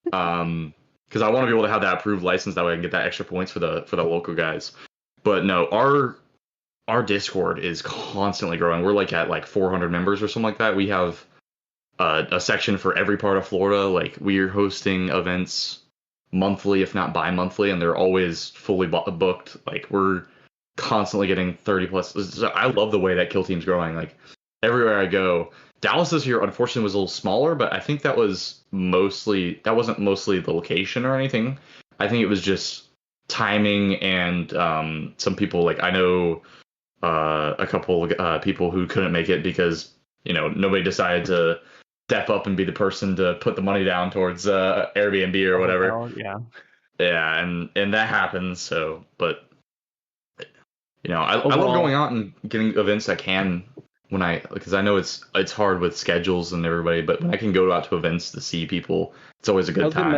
Because I want to be able to have that approved license, that way I can get that extra points for the local guys. But no, our Discord is constantly growing. We're like at like 400 members or something like that. We have a section for every part of Florida. Like we're hosting events monthly, if not bi-monthly, and they're always fully booked. Like we're constantly getting 30 plus. I love the way that Kill Team's growing. Like everywhere I go. Dallas this year, unfortunately, was a little smaller, but I think that wasn't mostly the location or anything. I think it was just timing and some people, like I know a couple people who couldn't make it because, you know, nobody decided to step up and be the person to put the money down towards Airbnb or whatever. Yeah, and that happens. So, but you know, I love going out and getting events I can. Because I know it's hard with schedules and everybody, but when I can go out to events to see people, it's always a good time.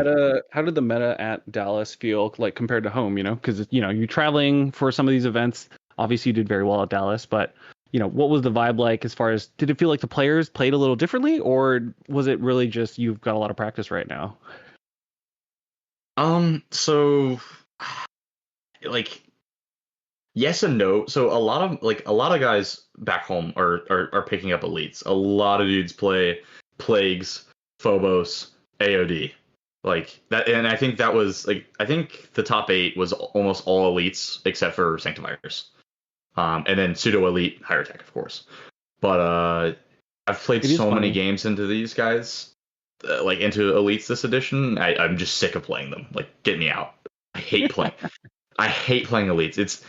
How did the meta at Dallas feel like compared to home? You know, because you know you're traveling for some of these events. Obviously, you did very well at Dallas, but you know, what was the vibe like as far as, did it feel like the players played a little differently, or was it really just you've got a lot of practice right now? So like yes and no. So a lot of guys back home are picking up elites. A lot of dudes play Plagues, Phobos, AOD. Like that, and I think that was like, I think the top 8 was almost all elites except for Sanctifiers. And then pseudo elite Hierotek, of course. But I've played so many games into these guys, like into Elites this edition. I'm just sick of playing them. Like, get me out. I hate playing. I hate playing Elites.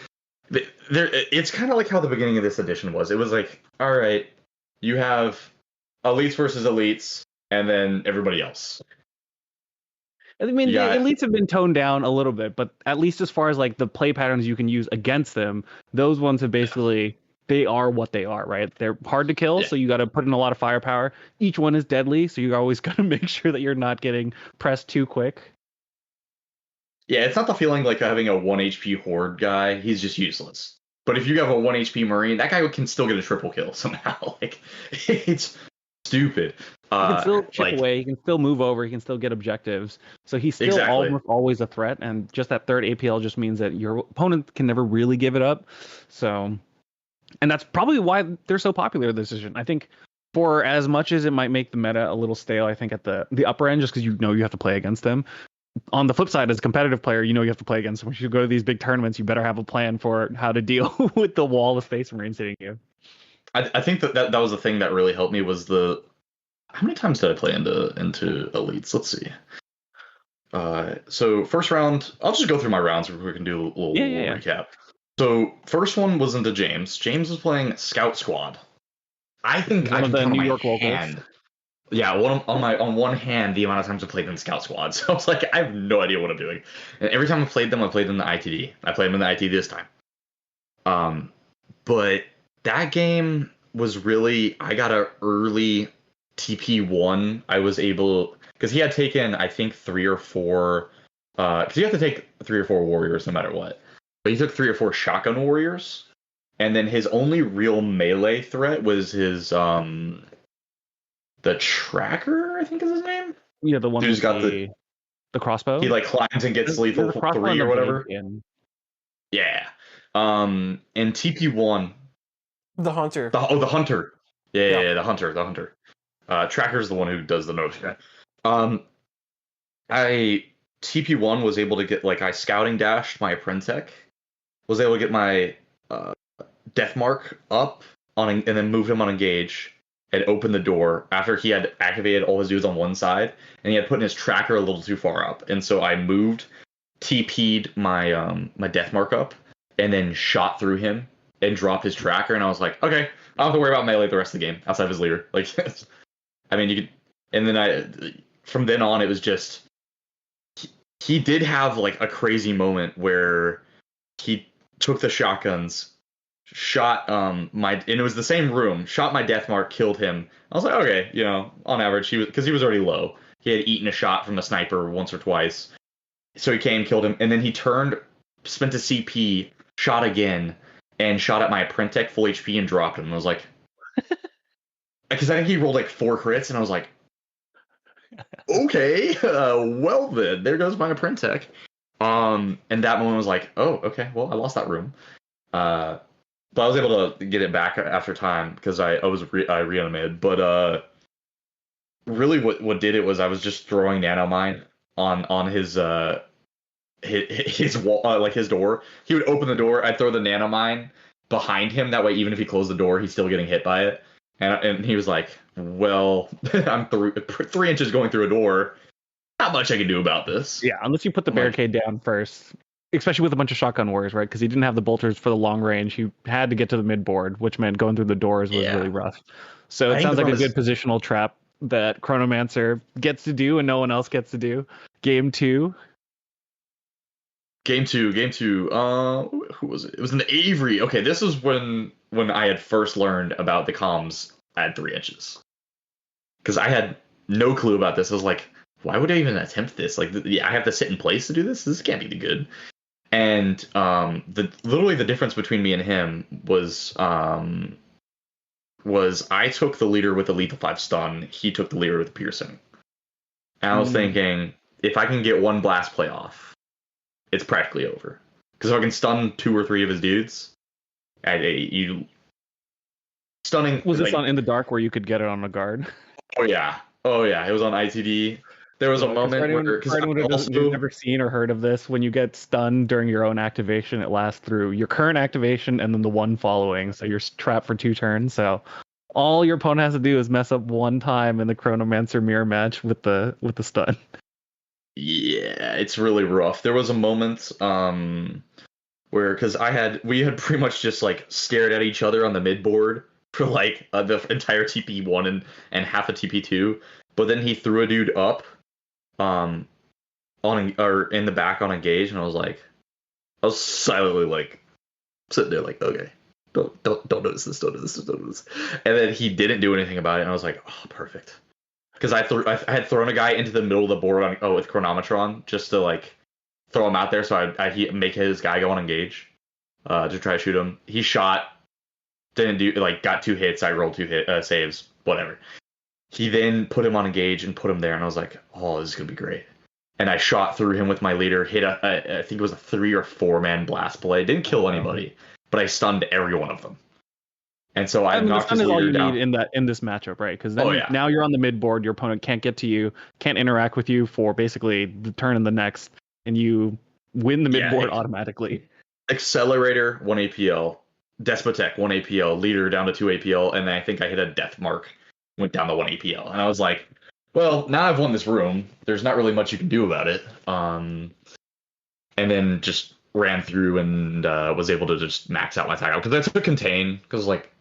It's kind of like how the beginning of this edition was. It was like, all right, you have Elites versus Elites, and then everybody else. I mean, the Elites have been toned down a little bit, but at least as far as like the play patterns you can use against them, those ones have basically, they are what they are, right? They're hard to kill, so you got to put in a lot of firepower. Each one is deadly, so you always got to make sure that you're not getting pressed too quick. Yeah, it's not the feeling like having a 1 HP Horde guy. He's just useless. But if you have a 1 HP Marine, that guy can still get a triple kill somehow. Like, it's stupid. He can still chip away. He can still move over. He can still get objectives. So he's still almost always a threat. And just that third APL just means that your opponent can never really give it up. So, and that's probably why they're so popular this edition. I think for as much as it might make the meta a little stale, I think at the upper end, just because you have to play against them. On the flip side, as a competitive player, you have to play against them. When you go to these big tournaments, you better have a plan for how to deal with the wall of Space Marines hitting you. I think that was the thing that really helped me was how many times did I play into Elites? Let's see. So first round, I'll just go through my rounds so we can do a little recap. So first one was into James. James was playing Scout Squad. I think one of the New York locals. Yeah, on one hand, the amount of times I played in Scout Squad. So I was like, I have no idea what I'm doing. And every time I played them, I played in the ITD. I played them in the ITD this time. But that game was really, I got an early TP1. I was able, because he had taken, I think, 3 or 4, because you have to take 3 or 4 warriors no matter what. But he took 3 or 4 shotgun warriors. And then his only real melee threat was his, the Tracker, I think is his name. Yeah, the one who's got the crossbow. He like climbs and gets lethal 3 or whatever. Yeah. And TP1. The Hunter. The Hunter. Yeah, the Hunter. Tracker's the one who does the most. I TP1 was able to get, like, I scouting dashed my Apprentech, was able to get my Death Mark up and then move him on engage and open the door after he had activated all his dudes on one side, and he had put his Tracker a little too far up, and so I moved, TP'd my my Death Mark up, and then shot through him and dropped his Tracker, and I was like, okay, I don't have to worry about melee the rest of the game outside of his leader. Like, I mean, you could, and then from then on, it was just, he did have like a crazy moment where he took the shotguns, shot and it was the same room, shot my Death Mark, killed him. I was like, okay, on average, because he was already low. He had eaten a shot from the sniper once or twice. So he came, killed him, and then he turned, spent a CP, shot again, and shot at my Apprentech full HP and dropped him. And I was like, because I think he rolled like 4 crits, and I was like, okay, well then, there goes my Apprentech. And that moment was like, oh, okay, well, I lost that room. But I was able to get it back after time because I reanimated. But really, what did it was I was just throwing nanomine on his wall, like his door. He would open the door, I'd throw the nanomine behind him. That way, even if he closed the door, he's still getting hit by it. And he was like, "Well, I'm 3 inches going through a door. Not much I can do about this." Yeah, unless you put the barricade down first. Especially with a bunch of shotgun warriors, right? Because he didn't have the bolters for the long range. He had to get to the mid board, which meant going through the doors was really rough. So it sounds like a good positional trap that Chronomancer gets to do and no one else gets to do. Game two. Who was it? It was an Avery. Okay, this is when I had first learned about the comms at 3 inches. Because I had no clue about this. I was like, why would I even attempt this? Like, I have to sit in place to do this? This can't be good. And literally the difference between me and him was I took the leader with the lethal 5 stun. He took the leader with the piercing. And I was thinking, if I can get 1 blast play off, it's practically over. Because if I can stun 2 or 3 of his dudes, stunning. Was this on In the Dark where you could get it on a guard? Oh yeah, it was on ITD. There was a moment where, for anyone who's never seen or heard of this, when you get stunned during your own activation, it lasts through your current activation and then the one following. So you're trapped for 2 turns. So All your opponent has to do is mess up one time in the Chronomancer mirror match with the stun. Yeah, it's really rough. There was a moment where because we had pretty much just like stared at each other on the mid board for like the entire TP1 and half a TP2, but then he threw a dude up on or in the back on engage, and I was silently like sitting there like, okay, don't notice this, don't notice this, don't notice this. And then he didn't do anything about it, and I was like, oh, perfect. Because I had thrown a guy into the middle of the board with Chronometron just to like throw him out there, so I'd make his guy go on engage to try to shoot him. He shot, didn't do like got 2 hits. I rolled 2 saves, whatever. He then put him on engage and put him there, and I was like, oh, this is gonna be great. And I shot through him with my leader, hit I think it was a 3 or 4 man blast play. Didn't kill anybody, but I stunned every one of them. And so I knocked his leader down. In this matchup, right? Because now you're on the mid board. Your opponent can't get to you, can't interact with you for basically the turn and the next, and you win the mid board automatically. Accelerator 1 APL, Despotech 1 APL, leader down to 2 APL, and then I think I hit a death mark, went down to 1 APL, and I was like, well, now I've won this room. There's not really much you can do about it. And then just ran through and was able to just max out my tag out because I took contain because like.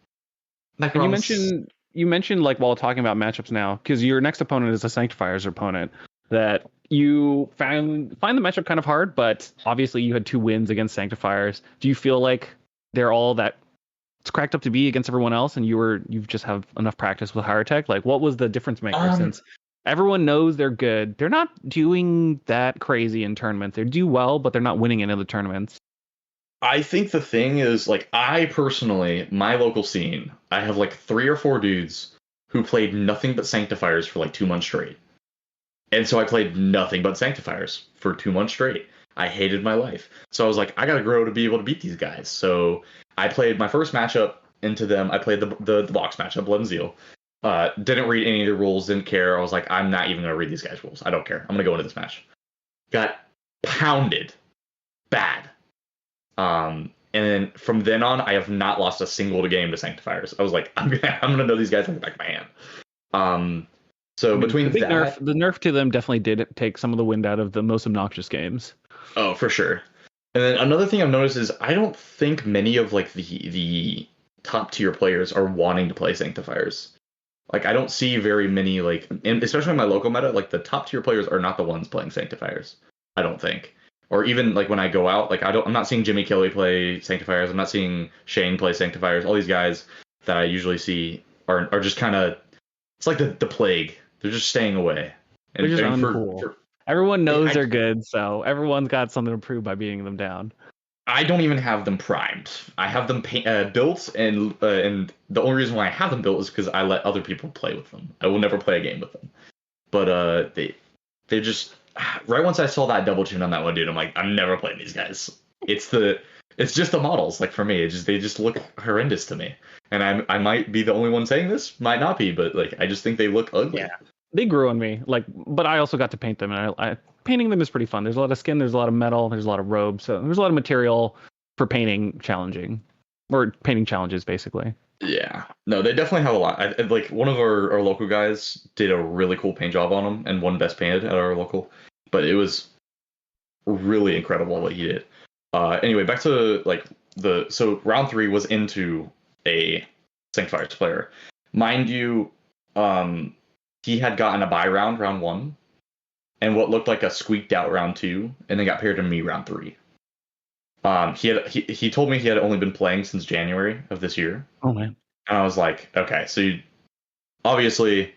And you mentioned like while talking about matchups now, because your next opponent is a Sanctifier's opponent that you find the matchup kind of hard, but obviously you had 2 wins against Sanctifiers. Do you feel like they're all that it's cracked up to be against everyone else, and you've just have enough practice with Hierotek? Like, what was the difference maker? Since everyone knows they're good, they're not doing that crazy in tournaments. They do well, but they're not winning any of the tournaments. I think the thing is, like, I personally, my local scene, I have like 3 or 4 dudes who played nothing but Sanctifiers for like 2 months straight. And so I played nothing but Sanctifiers for 2 months straight. I hated my life. So I was like, I gotta grow to be able to beat these guys. So I played my first matchup into them. I played the box matchup, Blood and Zeal. Didn't read any of the rules, didn't care. I was like, I'm not even gonna read these guys' rules. I don't care. I'm gonna go into this match. Got pounded. Bad. And then from then on, I have not lost a single game to Sanctifiers. I was like, I'm gonna know these guys like the back of my hand. So between the nerf to them definitely did take some of the wind out of the most obnoxious games. Oh, for sure. And then another thing I've noticed is I don't think many of like the top tier players are wanting to play Sanctifiers. Like I don't see very many like, and especially in my local meta, like the top tier players are not the ones playing Sanctifiers. I don't think. Or even like when I go out, like I'm not seeing Jimmy Kelly play Sanctifiers. I'm not seeing Shane play Sanctifiers. All these guys that I usually see are just kind of, it's like the plague. They're just staying away. They're just uncool. Everyone knows they're good, so everyone's got something to prove by beating them down. I don't even have them primed. I have them built, and the only reason why I have them built is because I let other people play with them. I will never play a game with them. But they just. Right once I saw that double tune on that one dude, I'm like, I'm never playing these guys. It's just the models. Like for me, they just look horrendous to me. And I might be the only one saying this, might not be, but like I just think they look ugly. Yeah, they grew on me. Like, but I also got to paint them, and painting them is pretty fun. There's a lot of skin, there's a lot of metal, there's a lot of robes, so there's a lot of material for painting challenges basically. Yeah, no, they definitely have a lot. Like one of our local guys did a really cool paint job on them and won best painted at our local. But it was really incredible what he did. Anyway, back to like so round 3 was into a Sanctifiers player. Mind you, he had gotten a bye round 1, and what looked like a squeaked out round 2, and then got paired to me round 3. He told me he had only been playing since January of this year. Oh man. And I was like, okay, so obviously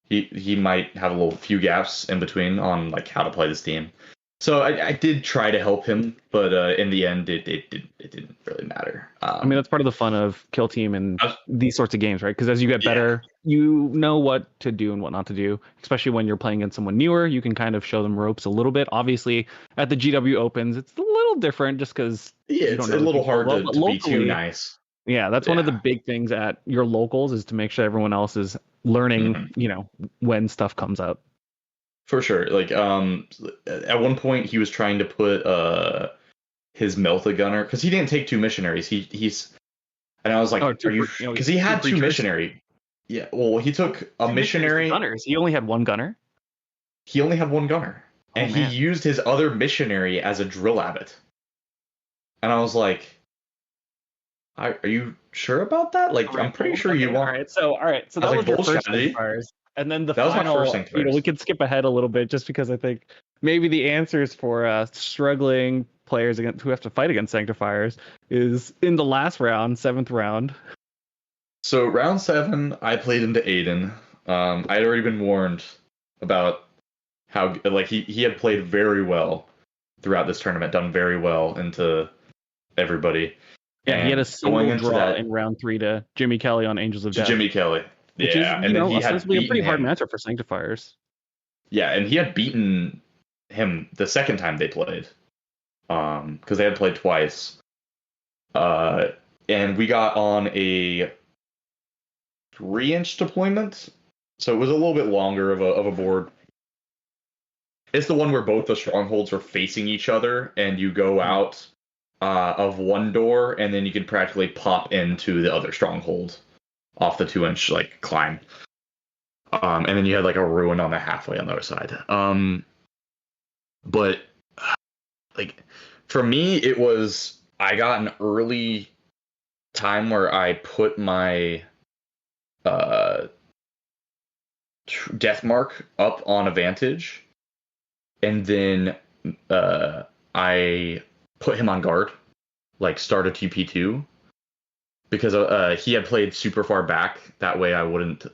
he might have a few gaps in between on like how to play this team. So I did try to help him, but in the end it didn't really matter. I mean, that's part of the fun of Kill Team and these sorts of games, right? Because as you get better, you know what to do and what not to do. Especially when you're playing against someone newer, you can kind of show them ropes a little bit. Obviously, at the GW Opens, it's a little different just because it's a little hard to be too nice. Yeah, that's one of the big things at your locals is to make sure everyone else is learning, when stuff comes up. For sure. Like, at one point he was trying to put his Melta Gunner, because he didn't take 2 missionaries. And I was like, are you? Because he had 2 missionary. Yeah, well, he took a missionary. Gunners. He only had one gunner. He only had one gunner, and he man. used his other missionary as a drill abbot. And I was like, "Are you sure about that? Like, I'm pretty sure you want." All right, so that was your first Sanctifiers, and then the That was my final. first We can skip ahead a little bit just because I think maybe the answers for struggling players who have to fight against Sanctifiers is in the last round, 7th round. So round 7, I played into Aiden. I had already been warned about how like he had played very well throughout this tournament, done very well into everybody. Yeah, and he had a single draw that, in round 3 to Jimmy Kelly on Angels of Death. Jimmy Kelly. Which yeah, is, and then he had ostensibly a pretty hard matchup for Sanctifiers. Yeah, and he had beaten him the second time they played, because they had played twice. And we got on a 3-inch deployment, so it was a little bit longer of a board. It's the one where both the strongholds are facing each other, and you go out of one door, and then you can practically pop into the other stronghold off the 2-inch like climb. And then you had like a ruin on the halfway on the other side. But like for me, it was I got an early time where I put my death mark up on advantage, and then I put him on guard, like start a TP2, because he had played super far back. That way I wouldn't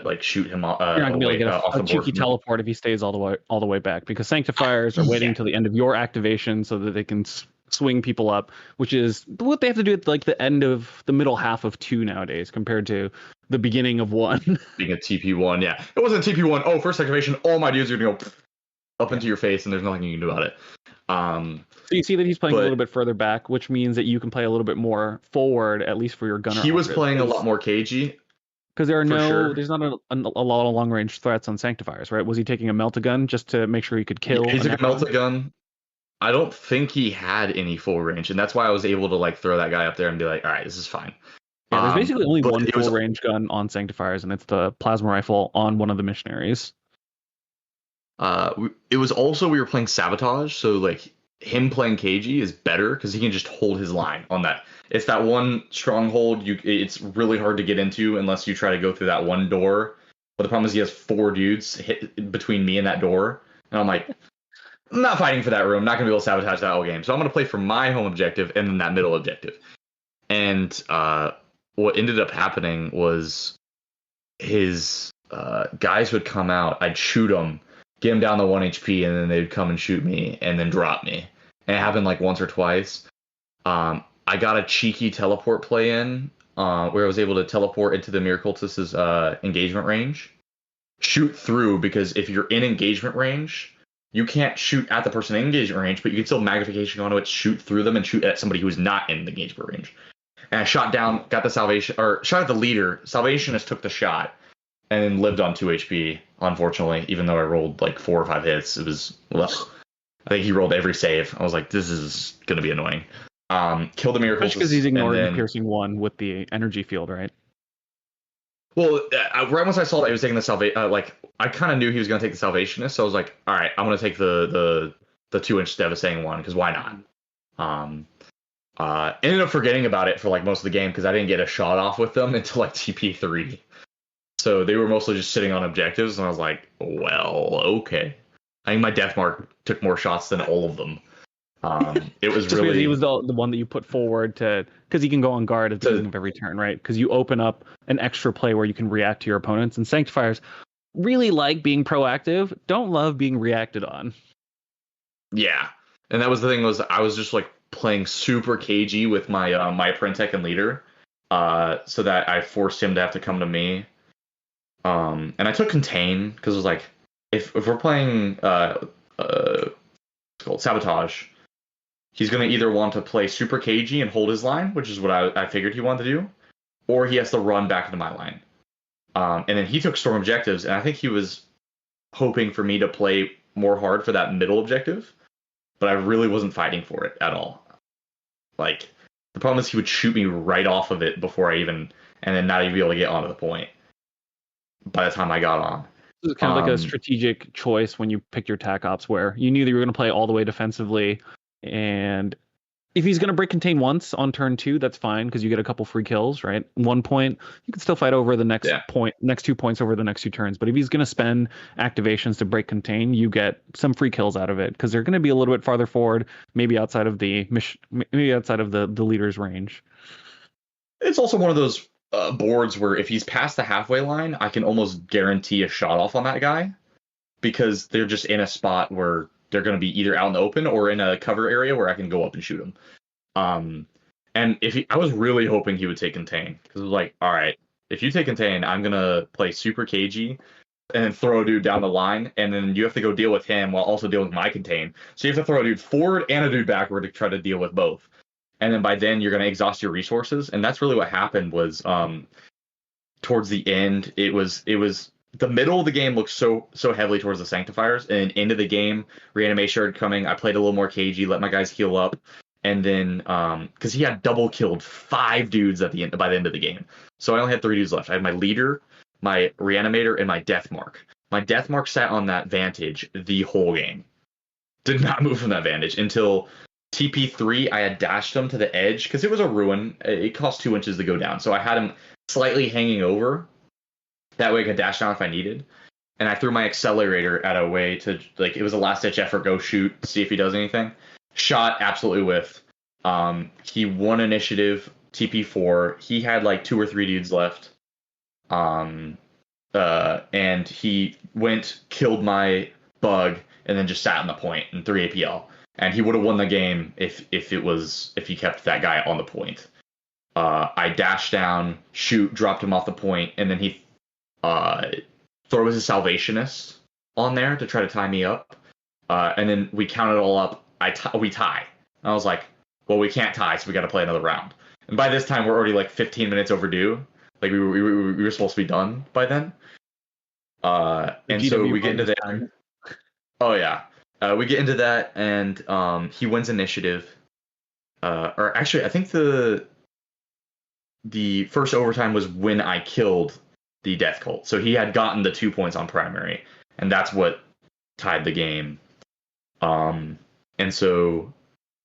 like shoot him off. You're not gonna be able to get a cheeky board. teleport if he stays all the way back, because Sanctifiers are waiting until the end of your activation so that they can swing people up, which is what they have to do at like the end of the middle half of 2 nowadays compared to the beginning of 1. Being a TP1, yeah, it wasn't TP1. Oh, first activation, all my dudes are gonna go up into your face, and there's nothing you can do about it. So you see that he's playing a little bit further back, which means that you can play a little bit more forward, at least for your gunner. He was playing a lot more cagey. Because there's not a lot of long range threats on Sanctifiers, right? Was he taking a melt-a-gun just to make sure he could kill? Yeah, he took a melt-a-gun. I don't think he had any full range, and that's why I was able to like throw that guy up there and be like, all right, this is fine. Yeah, there's basically only one full range gun on Sanctifiers, and it's the plasma rifle on one of the missionaries. It was also we were playing Sabotage, so like him playing cagey is better because he can just hold his line on that. It's that one stronghold. It's really hard to get into unless you try to go through that one door. But the problem is he has 4 dudes hit between me and that door, and I'm like, I'm not fighting for that room. I'm not gonna be able to sabotage that whole game. So I'm gonna play for my home objective and then that middle objective. And what ended up happening was his guys would come out. I'd shoot them, get them down to 1 HP, and then they'd come and shoot me and then drop me. And it happened like once or twice. I got a cheeky teleport play in where I was able to teleport into the Miracultis's engagement range, shoot through, because if you're in engagement range, you can't shoot at the person in engagement range, but you can still magnification onto it, shoot through them, and shoot at somebody who's not in the engagement range. And I shot down, got the salvation, or shot at the leader. Salvationist took the shot and then lived on 2 HP, unfortunately, even though I rolled like 4 or 5 hits. It was, ugh. I think he rolled every save. I was like, this is going to be annoying. Killed the Miracle. Because he's ignoring the piercing 1 with the energy field, right? Well, right once I saw that he was taking the salvation, like I kind of knew he was going to take the Salvationist, so I was like, all right, I'm going to take the 2-inch devastating one, because why not? Ended up forgetting about it for like most of the game because I didn't get a shot off with them until like TP3. So they were mostly just sitting on objectives, and I was like, well, okay. I think my death mark took more shots than all of them. It was just really, he was the one that you put forward to, because he can go on guard at the beginning of every turn, right? Because you open up an extra play where you can react to your opponents, and Sanctifiers really like being proactive, don't love being reacted on. Yeah, and that was the thing, was I was just like playing super cagey with my my Apprentech and leader, so that I forced him to have to come to me. And I took contain because it was like, if we're playing it's called Sabotage, he's going to either want to play super cagey and hold his line, which is what I figured he wanted to do, or he has to run back into my line. And then he took storm objectives, and I think he was hoping for me to play more hard for that middle objective, but I really wasn't fighting for it at all. Like, the problem is he would shoot me right off of it before I even, and then not even be able to get onto the point. by the time I got on. This is kind of like a strategic choice when you pick your tac ops, where you knew that you were going to play all the way defensively, and if he's going to break contain once on turn 2, that's fine because you get a couple free kills, right? 1 point, you can still fight over the next next 2 points over the next 2 turns. But if he's going to spend activations to break contain, you get some free kills out of it because they're going to be a little bit farther forward, maybe outside of the leader's range. It's also one of those boards where if he's past the halfway line, I can almost guarantee a shot off on that guy because they're just in a spot where they're going to be either out in the open or in a cover area where I can go up and shoot him. And I was really hoping he would take contain because it was like, all right, if you take contain, I'm going to play super cagey and then throw a dude down the line. And then you have to go deal with him while also dealing with my contain. So you have to throw a dude forward and a dude backward to try to deal with both. And then by then you're going to exhaust your resources. And that's really what happened was towards the end, it was the middle of the game looked so heavily towards the Sanctifiers. And into the game, reanimation started coming. I played a little more cagey, let my guys heal up. And then because he had double killed 5 dudes by the end of the game. So I only had 3 dudes left. I had my leader, my reanimator, and my death mark. My death mark sat on that vantage the whole game. Did not move from that vantage until TP3, I had dashed him to the edge because it was a ruin. It cost 2 inches to go down. So I had him slightly hanging over. That way I could dash down if I needed. And I threw my accelerator at a way to, like, it was a last-ditch effort, go shoot, see if he does anything. Shot, absolutely whiffed. He won initiative, TP4. He had, like, 2 or 3 dudes left. And he went, killed my bug, and then just sat on the point in 3 APL. And he would have won the game if he kept that guy on the point. I dashed down, dropped him off the point, and then he throws his Salvationist on there to try to tie me up. And then we count it all up. We tie. And I was like, well, we can't tie, so we got to play another round. And by this time, we're already like 15 minutes overdue. Like we were supposed to be done by then. And so we get into that. Oh yeah. We get into that, and he wins initiative. Or actually, I think the first overtime was when I killed the Death Cult. So he had gotten the 2 points on primary, and that's what tied the game. And so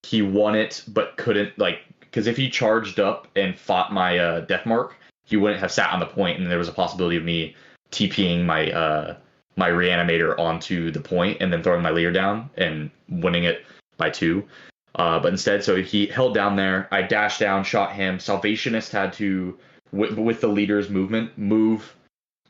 he won it, but couldn't, like, because if he charged up and fought my Death Mark, he wouldn't have sat on the point, and there was a possibility of me TPing my my reanimator onto the point and then throwing my leader down and winning it by 2. But instead, so he held down there. I dashed down, shot him. Salvationist had to, with the leader's movement, move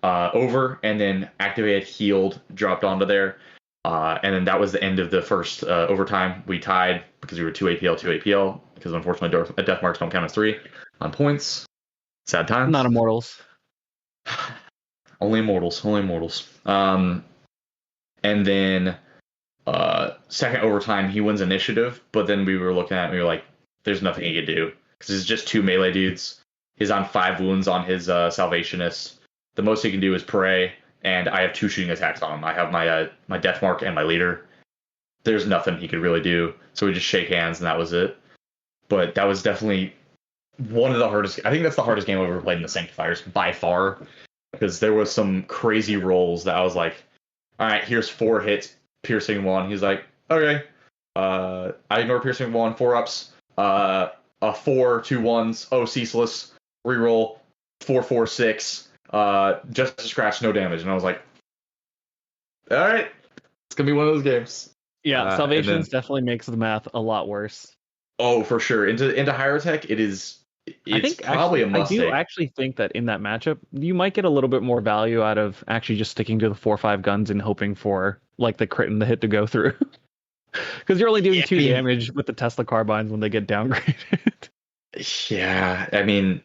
over and then activated, healed, dropped onto there. And then that was the end of the first overtime. We tied because we were 2 APL, because unfortunately Death Marks don't count as 3 on points. Sad times. Not immortals. Only immortals. And then second overtime, he wins initiative, but then we were looking at it and we were like, there's nothing he could do. Because it's just 2 melee dudes. He's on 5 wounds on his Salvationist. The most he can do is pray, and I have 2 shooting attacks on him. I have my Death Mark and my leader. There's nothing he could really do. So we just shake hands, and that was it. But that was definitely one of the hardest. I think that's the hardest game I've ever played in the Sanctifiers by far. Because there was some crazy rolls that I was like, all right, here's 4 hits, piercing 1. He's like, okay. I ignore piercing 1, 4 ups. A 4, 2 1s. Oh, ceaseless. Reroll. 4, 4, 6. Just a scratch, no damage. And I was like, all right, it's gonna be one of those games. Yeah, Salvations definitely makes the math a lot worse. Oh, for sure. Into Hierotek, it's probably a must. I do actually think that in that matchup, you might get a little bit more value out of actually just sticking to the 4-5 guns and hoping for like the crit and the hit to go through. Because you're only doing 2 damage with the Tesla carbines when they get downgraded. Yeah, I mean,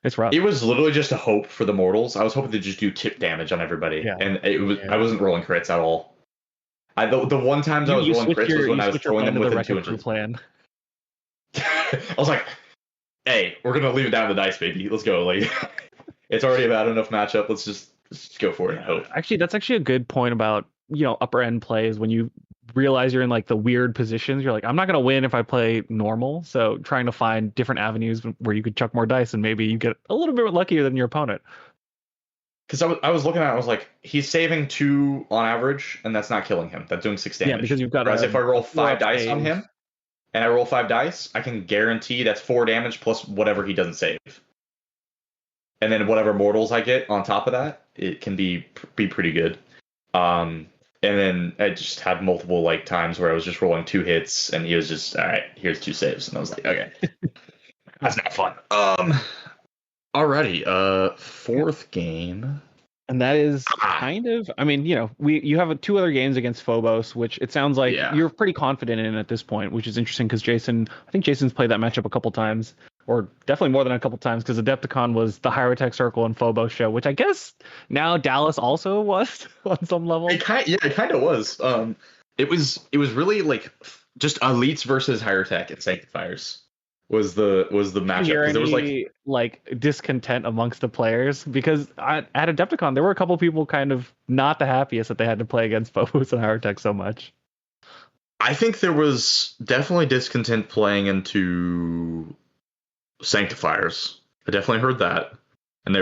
it's rough. It was literally just a hope for the mortals. I was hoping to just do tip damage on everybody, and it was. Yeah. I wasn't rolling crits at all. The one times I was rolling crits was when I was throwing them within 2 inches. Plan. I was like, "Hey, we're gonna leave it down to the dice, baby. Let's go. Like, it's already a bad enough matchup. Let's just go for it and hope." Actually, that's actually a good point about upper end plays when you realize you're in like the weird positions. You're like, I'm not gonna win if I play normal. So trying to find different avenues where you could chuck more dice and maybe you get a little bit luckier than your opponent. because I was looking at it, I was like, he's saving 2 on average, and that's not killing him. That's doing 6 damage. Yeah, because you've got Whereas if I roll 5 4-up dice on save. him, and I roll 5 dice, I can guarantee that's 4 damage plus whatever he doesn't save. And then whatever mortals I get on top of that, it can be pretty good. And then I just had multiple like times where I was just rolling 2 hits, and he was just, all right, here's 2 saves, and I was like, okay, that's not fun. Alrighty, 4th game. And that is kind of, I mean, you have 2 other games against Phobos, which it sounds like you're pretty confident in at this point, which is interesting because I think Jason's played that matchup a couple times, or definitely more than a couple times, because Adepticon was the Hierotek Circle and Phobos show, which I guess now Dallas also was on some level. It kind of was. It was really like just elites versus Hierotek and Sanctifiers was the matchup. Is there was like discontent amongst the players? Because at Adepticon there were a couple people kind of not the happiest that they had to play against Phobos and Hierotek so much. I think there was definitely discontent playing into Sanctifiers. I definitely heard that, and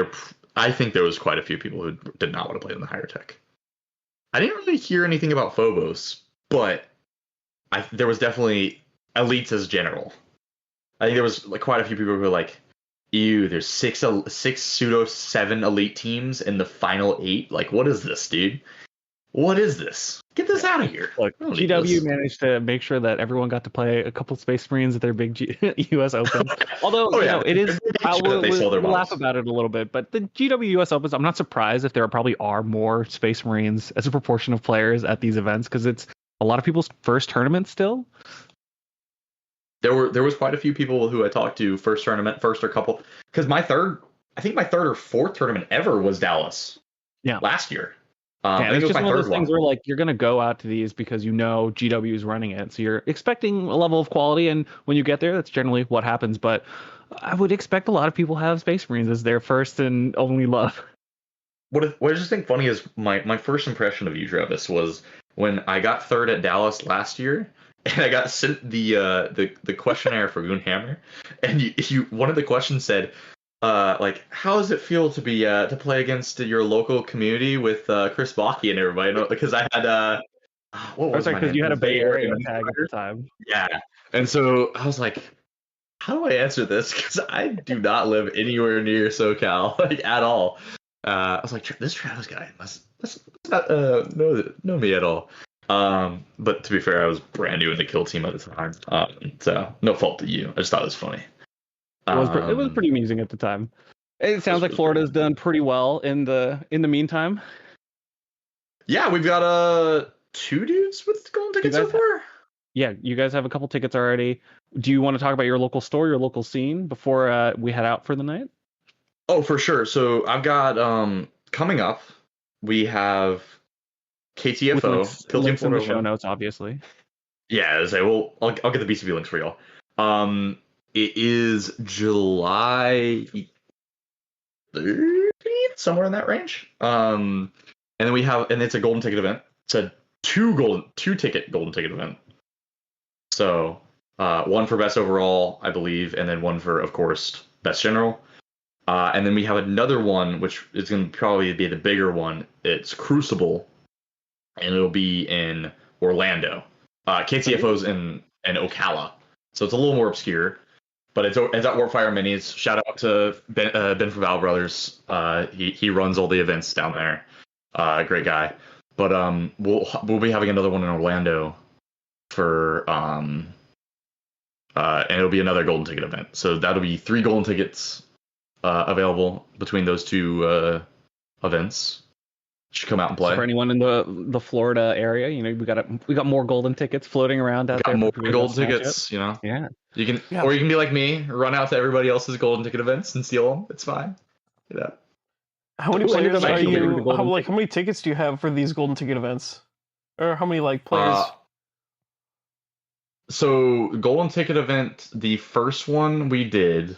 I think there was quite a few people who did not want to play in the Hierotek. I didn't really hear anything about Phobos, but there was definitely elites as general. I think there was like quite a few people who were like, ew, there's 6 pseudo 7 elite teams in the final 8. Like, what is this, dude? What is this? Get this out of here. Look, GW managed to make sure that everyone got to play a couple Space Marines at their big US Open. Although, it is, we'll laugh about it a little bit, but the GW US Opens, I'm not surprised if there probably are more Space Marines as a proportion of players at these events, because it's a lot of people's first tournament still. There was quite a few people who I talked to first or couple, because my third or 4th tournament ever was Dallas. Yeah, last year. It's just one of those things where like you're gonna go out to these because GW is running it, so you're expecting a level of quality, and when you get there, that's generally what happens. But I would expect a lot of people have Space Marines as their first and only love. What I just think funny is my first impression of you, Travis, was when I got 3rd at Dallas last year. And I got sent the questionnaire for Goonhammer, and you one of the questions said, like, how does it feel to be to play against your local community with Chris Baki and everybody? Because I had what was because you had a Bay Area tag at the time. Yeah, and so I was like, how do I answer this? Because I do not live anywhere near SoCal, like at all. I was like, this Travis guy must not know me at all. But to be fair, I was brand new in the kill team at the time. So no fault to you. I just thought it was funny. It was pretty amusing at the time. It sounds like Florida's done pretty well in the meantime. Yeah, we've got 2 dudes with golden tickets so far. Yeah, you guys have a couple tickets already. Do you want to talk about your local store, your local scene before we head out for the night? Oh, for sure. So I've got coming up, we have KTFO, Kill Team in the show notes, obviously. Yeah, I'll get the BCB links for y'all. It is July 13th, somewhere in that range. And then it's a golden ticket event. It's a 2-ticket golden ticket event. So one for best overall, I believe, and then one for, of course, best general. And then we have another one, which is going to probably be the bigger one. It's Crucible. And it'll be in Orlando. KTFO's in Ocala, so it's a little more obscure, but it's at Warfire Minis. Shout out to Ben from Val Brothers. He runs all the events down there. Great guy. But we'll be having another one in Orlando for and it'll be another golden ticket event. So that'll be 3 golden tickets available between those 2 events. Should come out and play. So for anyone in the Florida area, we got more golden tickets floating around out there. More golden tickets, Yeah. You can, or you can be like me, run out to everybody else's golden ticket events and steal them. It's fine. Yeah. How many players are you? How many tickets do you have for these golden ticket events? Or how many players? So golden ticket event, the first one we did.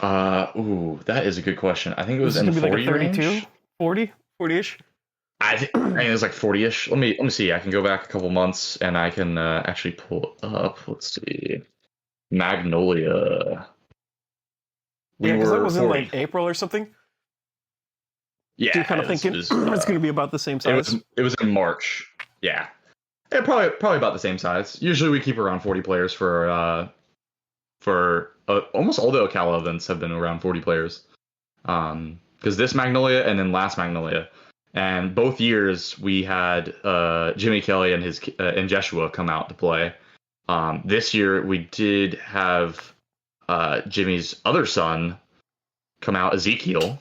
That is a good question. I think it was in the 40 range. 40-ish? I think it was like 40-ish. Let me see. I can go back a couple months and I can actually pull it up. Let's see. Magnolia. Because that was in April or something. Yeah, So you're kind of thinking it's going to be about the same size. It was in March. Yeah, probably about the same size. Usually we keep around 40 players for almost all the Ocala events have been around 40 players. Because this Magnolia and then last Magnolia, and both years we had Jimmy Kelly and his and Jeshua come out to play. This year we did have Jimmy's other son come out, Ezekiel.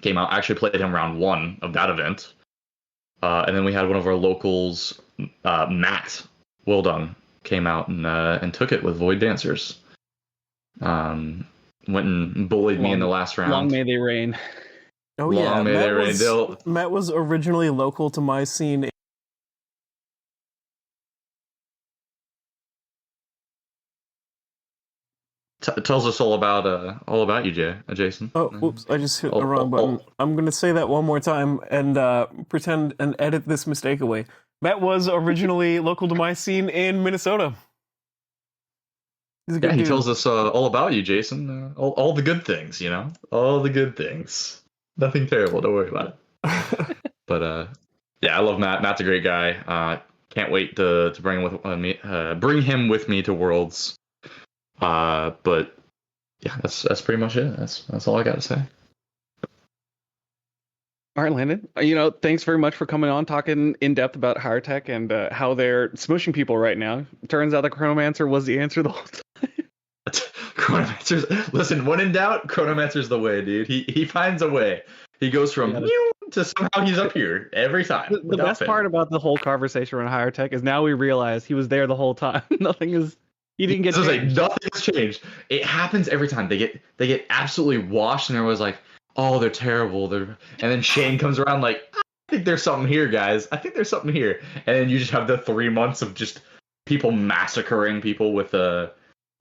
Came out, actually played him round 1 of that event. And then we had one of our locals, Matt Wildung, came out and took it with Void Dancers. Went and bullied me in the last round. Long may they reign. Oh Long yeah, may they reign. Matt was originally local to my scene. Tells us all about you, Jason. Oh, oops! I just hit the wrong button. I'm gonna say that one more time and pretend and edit this mistake away. Matt was originally local to my scene in Minnesota. He's a good He dude. tells us all about you, Jason. All the good things, all the good things. Nothing terrible. Don't worry about it. But yeah, I love Matt. Matt's a great guy. Can't wait to bring him with me to Worlds. But yeah, that's pretty much it. That's all I got to say. All right, Landon. Thanks very much for coming on, talking in depth about Hierotek and how they're smushing people right now. Turns out the Chronomancer was the answer the whole time. Chronomancer's, listen, when in doubt, Chronomancer's the way, dude. He finds a way. He goes from to somehow he's up here every time. The best part about the whole conversation around Hierotek is now we realize he was there the whole time. He didn't get changed. Nothing has changed. It happens every time. They get absolutely washed, and everyone's like, "Oh, they're terrible." And then Shane comes around like, "I think there's something here, guys. I think there's something here." And then you just have the 3 months of just people massacring people with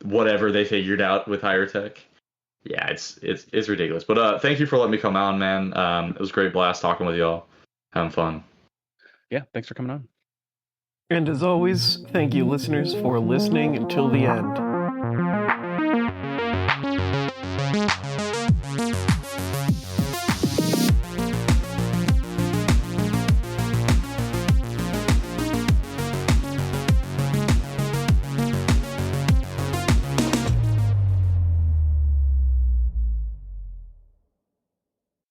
whatever they figured out with Hierotek. Yeah, it's ridiculous. But thank you for letting me come on, man. It was a great blast talking with y'all. Having fun. Yeah, thanks for coming on. And as always, thank you, listeners, for listening until the end.